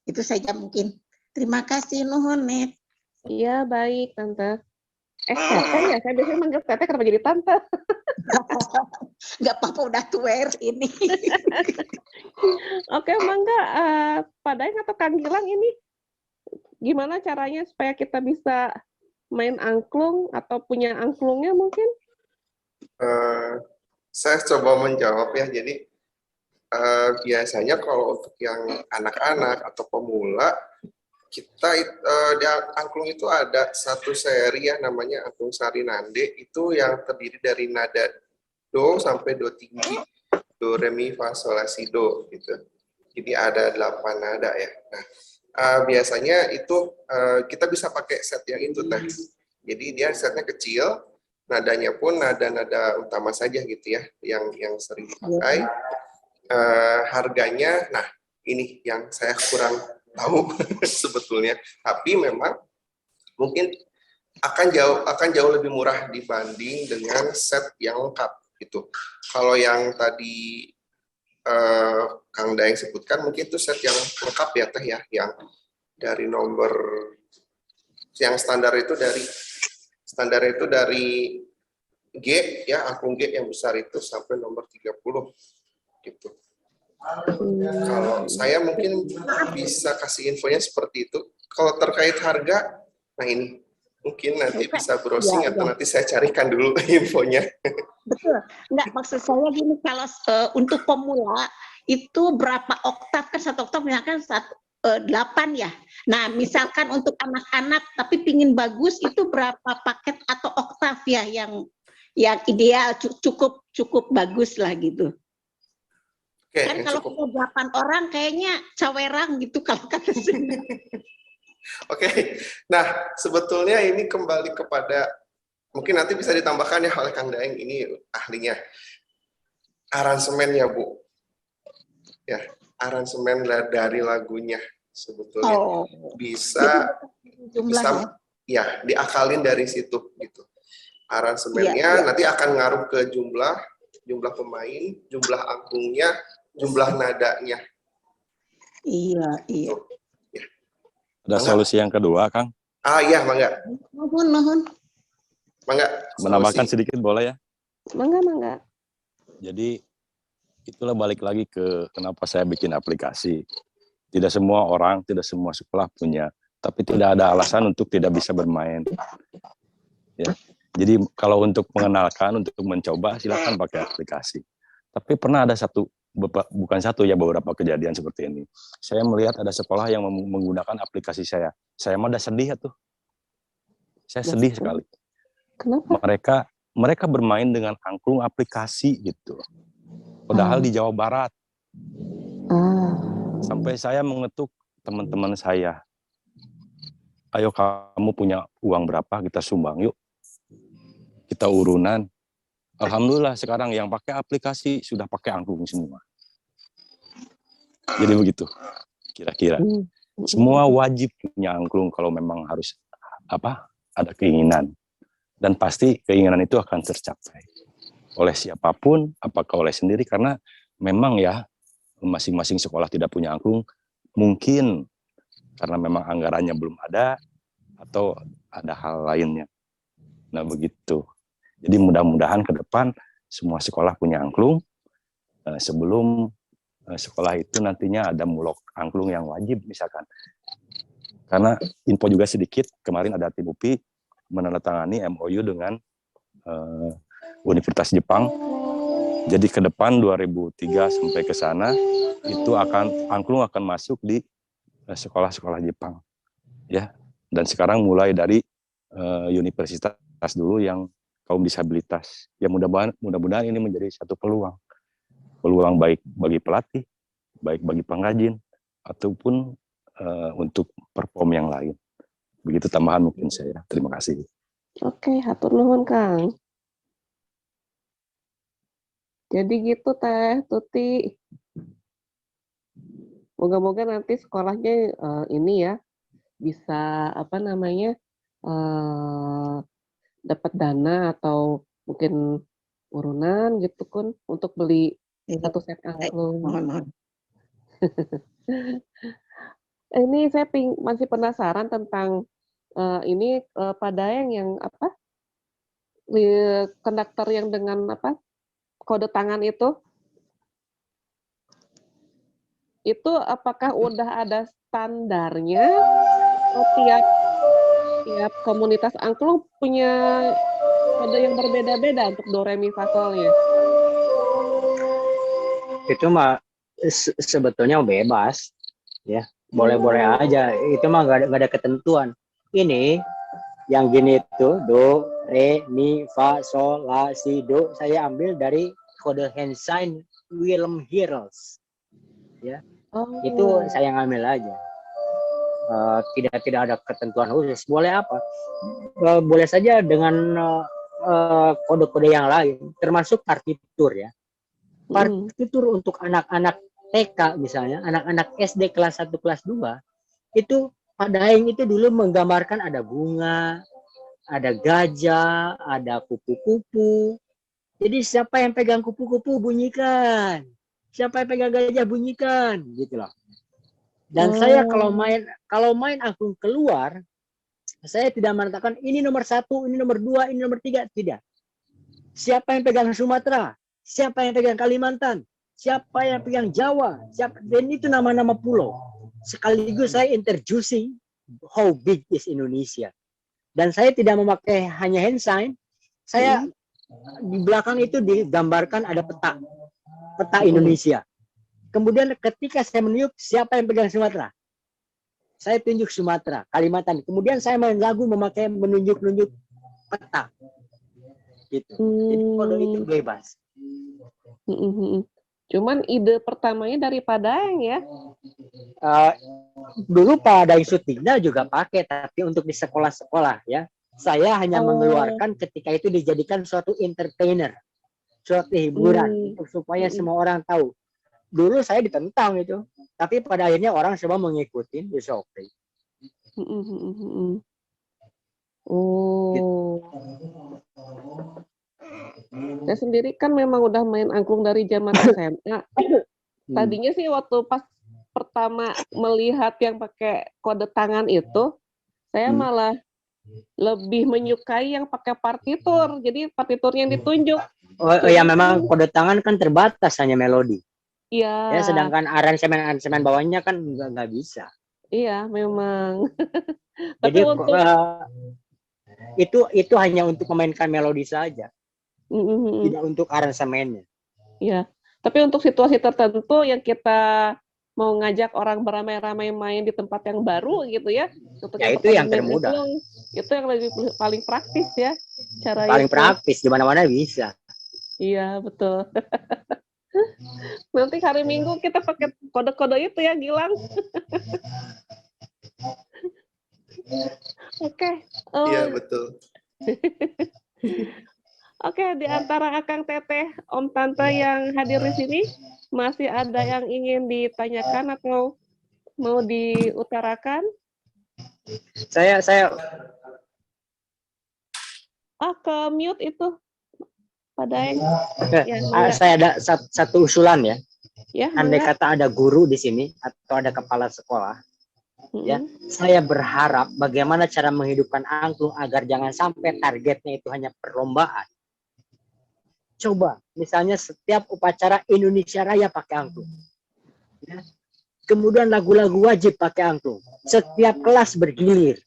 Itu saja mungkin. Terima kasih, nuhun, Net. Iya, baik, Tante. Teteh ya? Saya biasanya manggil Teteh, kenapa jadi Tante? Nggak apa-apa, udah tuer ini. Oke, mangga. Pak Daeng atau Kang Gilang ini, gimana caranya supaya kita bisa main angklung atau punya angklungnya mungkin? Saya coba menjawab ya. Jadi biasanya kalau untuk yang anak-anak atau pemula, kita di angklung itu ada satu seri ya, namanya angklung Sari Nande, itu yang terdiri dari nada do sampai do tinggi, do re mi fa sol la si do gitu. Jadi ada 8 nada ya. Nah, biasanya itu kita bisa pakai set yang itu teh. Jadi dia setnya kecil, nadanya pun nada-nada utama saja gitu ya, yang sering dipakai. Harganya, nah ini yang saya kurang tahu sebetulnya, tapi memang mungkin akan jauh lebih murah dibanding dengan set yang lengkap gitu. Kalau yang tadi Kang Daeng sebutkan, mungkin itu set yang lengkap ya teh ya, yang dari nomor yang standar itu dari G ya, angklung G yang besar itu sampai nomor 30 gitu. Kalau saya mungkin bisa kasih infonya seperti itu. Kalau terkait harga, nah ini mungkin nanti bisa browsing atau nanti saya carikan dulu infonya. Betul. Enggak, maksud saya gini, kalau untuk pemula itu berapa oktav, kan satu oktav misalkan 8 ya. Nah, misalkan untuk anak-anak tapi pingin bagus, itu berapa paket atau oktav ya yang ideal, cukup bagus lah gitu. Oke, Kan kalau kita 8 orang kayaknya cawerang gitu kalau kata saya. Oke, nah sebetulnya ini kembali kepada, mungkin nanti bisa ditambahkan ya oleh Kang Daeng, ini ahlinya. Aransemennya, Bu. Ya, aransemen dari lagunya sebetulnya bisa ya diakalin dari situ gitu. Aransemennya nanti akan ngaruh ke jumlah pemain, jumlah angklungnya, jumlah nadanya. Iya. Ya. Ada solusi yang kedua, Kang? Iya, mangga. Mohon. Mangga. Menambahkan sedikit boleh ya? Mangga. Jadi itulah balik lagi ke kenapa saya bikin aplikasi. Tidak semua orang, tidak semua sekolah punya, tapi tidak ada alasan untuk tidak bisa bermain. Ya. Jadi kalau untuk mengenalkan, untuk mencoba, silakan pakai aplikasi. Tapi pernah ada beberapa kejadian seperti ini. Saya melihat ada sekolah yang menggunakan aplikasi saya. Saya mah udah sedih tuh. Saya sedih sekali. Kenapa? Mereka bermain dengan angklung aplikasi gitu. Padahal di Jawa Barat. Sampai saya mengetuk teman-teman saya. Ayo kamu punya uang berapa, kita sumbang yuk. Kita urunan. Alhamdulillah sekarang yang pakai aplikasi sudah pakai angklung semua. Jadi begitu. Kira-kira. Semua wajib punya angklung kalau memang harus ada keinginan. Dan pasti keinginan itu akan tercapai. Oleh siapapun, apakah oleh sendiri, karena memang ya masing-masing sekolah tidak punya angklung, mungkin karena memang anggarannya belum ada atau ada hal lainnya. Nah begitu. Jadi mudah-mudahan ke depan semua sekolah punya angklung. Sebelum sekolah itu nantinya ada mulok angklung yang wajib misalkan. Karena info juga sedikit, kemarin ada tim UPI menandatangani MOU dengan Universitas Jepang. Jadi ke depan 2003 sampai ke sana itu angklung akan masuk di sekolah-sekolah Jepang. Ya. Dan sekarang mulai dari universitas dulu yang kaum disabilitas. Ya mudah-mudahan ini menjadi satu peluang baik bagi pelatih, baik bagi pengrajin, ataupun untuk perform yang lain. Begitu tambahan mungkin saya. Terima kasih. Oke, hatur nuhun Kang. Jadi gitu Teh Tuti. Moga-moga nanti sekolahnya ini ya bisa apa namanya dapat dana atau mungkin urunan gitu kan untuk beli satu set angklung. Mohon. Ini saya masih penasaran tentang ini Pak Daeng yang apa konduktor yang dengan apa kode tangan itu apakah udah ada standarnya atau tiap komunitas angklung punya kode yang berbeda-beda untuk do re mi fa solnya? Itu mah sebetulnya bebas ya, boleh-boleh aja, itu mah nggak ada ketentuan. Ini yang gini tuh do re mi fa sol la si do saya ambil dari kode hand sign Wilhelm Hirels ya. Itu saya ngambil aja. Tidak ada ketentuan khusus. Boleh apa? Boleh saja dengan kode-kode yang lain, termasuk partitur ya. Partitur untuk anak-anak TK misalnya, anak-anak SD kelas 1, kelas 2, itu Pak Daeng itu dulu menggambarkan ada bunga, ada gajah, ada kupu-kupu. Jadi siapa yang pegang kupu-kupu bunyikan. Siapa yang pegang gajah bunyikan, gitu loh. Dan saya kalau main angklung keluar, saya tidak menetapkan ini nomor 1, ini nomor 2, ini nomor 3, tidak. Siapa yang pegang Sumatera, siapa yang pegang Kalimantan, siapa yang pegang Jawa, dan itu nama-nama pulau. Sekaligus saya introducing how big is Indonesia. Dan saya tidak memakai hanya hand sign, saya di belakang itu digambarkan ada peta Indonesia. Kemudian ketika saya menunjuk siapa yang pegang Sumatera, saya tunjuk Sumatera, Kalimantan. Kemudian saya main lagu memakai menunjuk-nunjuk peta. Gitu. Jadi kode itu bebas. Cuman ide pertamanya dari Pak Daeng ya. Dulu Pak Daeng Sutikna juga pakai, tapi untuk di sekolah-sekolah ya. Saya hanya mengeluarkan ketika itu dijadikan suatu entertainer, suatu hiburan untuk supaya semua orang tahu. Dulu saya ditentang itu, tapi pada akhirnya orang semua mengikuti, it's okay. Saya sendiri kan memang udah main angklung dari zaman SMA. Tadinya sih waktu pas pertama melihat yang pakai kode tangan itu, saya malah lebih menyukai yang pakai partitur. Jadi partiturnya yang ditunjuk. Ya memang kode tangan kan terbatas hanya melodi. Iya. Ya, sedangkan aransemen bawahnya kan nggak bisa. Iya, memang. Jadi itu hanya untuk memainkan melodi saja, tidak untuk aransemennya. Iya. Tapi untuk situasi tertentu yang kita mau ngajak orang beramai-ramai main di tempat yang baru gitu ya. Ya itu yang termudah. Itu yang paling praktis ya. Cara paling praktis di mana-mana bisa. Iya, betul. Nanti hari Minggu kita pakai kode-kode itu ya, Gilang. Oke. Iya, betul. Oke, di antara Akang Teteh, Om Tante yang hadir di sini, masih ada yang ingin ditanyakan atau mau diutarakan? Saya ke mute itu. Daeng. Saya ada satu usulan ya. Ya, andai kata ada guru di sini atau ada kepala sekolah, Ya, saya berharap bagaimana cara menghidupkan angklung agar jangan sampai targetnya itu hanya perlombaan. Coba, misalnya setiap upacara Indonesia Raya pakai angklung. Ya. Kemudian lagu-lagu wajib pakai angklung. Setiap kelas bergilir,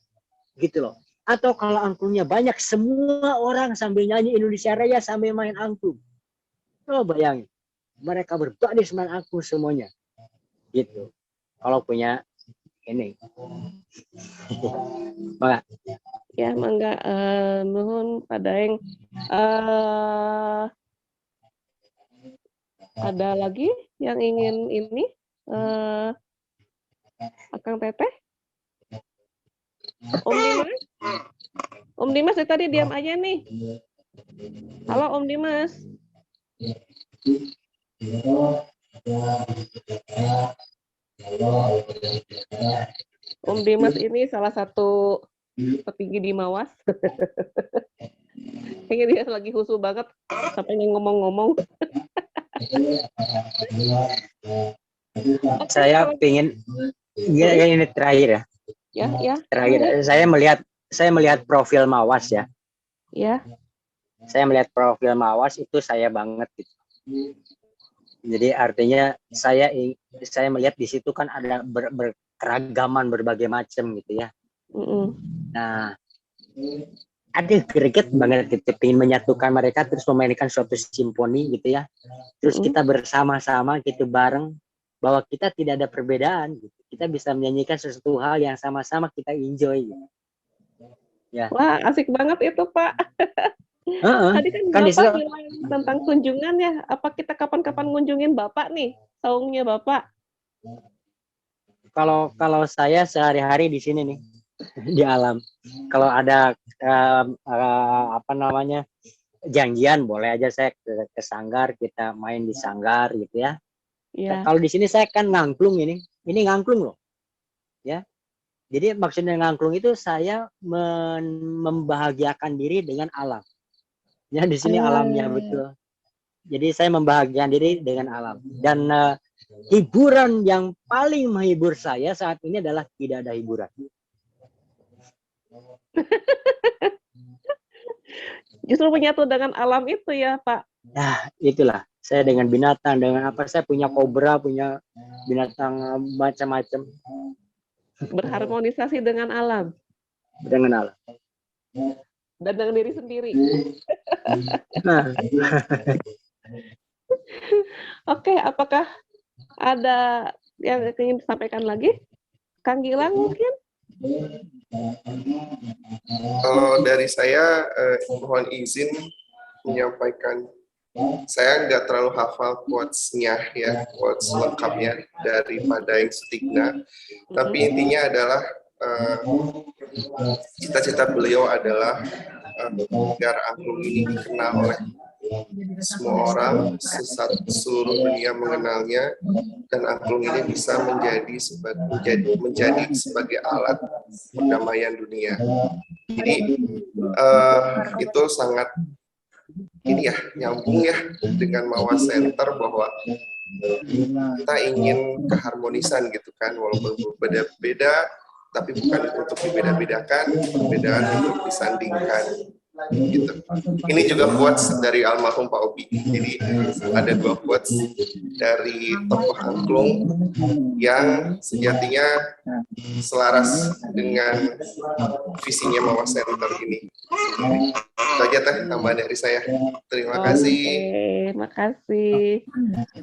gitu loh. Atau kalau angklungnya banyak, semua orang sambil nyanyi Indonesia Raya sambil main angklung. Coba bayangin, mereka berbaris main angklung semuanya, gitu. Kalau punya ini, Mbak. Ya, mangga nuhun Pak Daeng. Ada lagi yang ingin ini? Akang Teteh? Om Dimas? Om Dimas dari tadi diam aja nih. Halo Om Dimas. Om Dimas ini salah satu petinggi di Mawas. Kayaknya dia lagi husu banget sampai ngomong-ngomong. Saya pengen ini terakhir ya. Ya. Terakhir, saya melihat profil Mawas ya. Ya. Saya melihat profil Mawas itu saya banget gitu. Jadi artinya saya melihat di situ kan ada berkeragaman berbagai macam gitu ya. Nah, ada greget banget gitu, pengen menyatukan mereka terus memainkan suatu simfoni gitu ya. Terus kita bersama-sama gitu bareng bahwa kita tidak ada perbedaan gitu. Kita bisa menyanyikan sesuatu hal yang sama-sama kita enjoy gitu. Ya. Wah, asik banget itu, Pak. Tadi kan Bapak bilang tentang kunjungan ya. Apa kita kapan-kapan ngunjungin Bapak nih? Saungnya Bapak. Kalau saya sehari-hari di sini nih di alam. Kalau ada janjian boleh aja saya ke sanggar, kita main di sanggar gitu ya. Yeah. Kalau di sini saya kan ngangklung ini ngangklung loh. Ya. Jadi maksudnya ngangklung itu saya membahagiakan diri dengan alam. Ya di sini alamnya betul. Jadi saya membahagiakan diri dengan alam. Dan hiburan yang paling menghibur saya saat ini adalah tidak ada hiburan. Justru menyatu dengan alam itu ya, Pak. Nah, itulah. Saya dengan binatang, dengan apa, saya punya kobra, punya binatang macam-macam. Berharmonisasi dengan alam. Dengan alam. Dan dengan diri sendiri. Oke, apakah ada yang ingin disampaikan lagi? Kang Gilang mungkin? Kalau dari saya, mohon izin menyampaikan, saya nggak terlalu hafal quotes-nya ya, quotes lengkapnya daripada yang Sutigna, tapi intinya adalah cita-cita beliau adalah agar angklung ini dikenal oleh semua orang, seluruh dunia mengenalnya, dan angklung ini bisa menjadi sebagai alat perdamaian dunia. Jadi itu sangat nyambung ya dengan Mawas Center bahwa kita ingin keharmonisan gitu kan, walaupun berbeda-beda, tapi bukan untuk dibeda-bedakan, perbedaan untuk disandingkan. Gitu. Ini juga quotes dari almarhum Pak Obi. Jadi ada 2 quotes dari tokoh angklung yang sejatinya selaras dengan visinya Mawas Center ini. Itu aja tambahan dari saya. Terima kasih. Oke, makasih.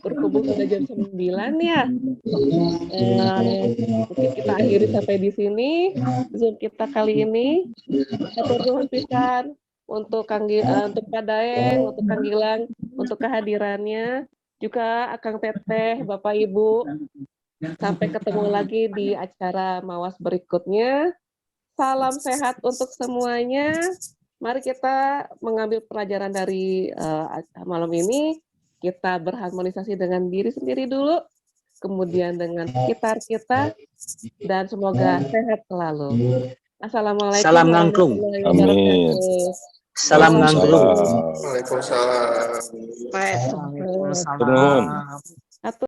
Berhubung sudah jam 9 ya. Mungkin kita akhiri sampai di sini Zoom kita kali ini. Hatur nuhun pisan untuk untuk Pak Daeng, untuk Kang Gilang, untuk kehadirannya, juga Akang Teteh, Bapak Ibu. Sampai ketemu lagi di acara Mawas berikutnya. Salam sehat untuk semuanya. Mari kita mengambil pelajaran dari malam ini. Kita berharmonisasi dengan diri sendiri dulu, kemudian dengan sekitar kita, dan semoga sehat selalu. Assalamualaikum. Salam ngangklung. Amin. Salam ngangklung. Waalaikumsalam. Waalaikumsalam. Turun.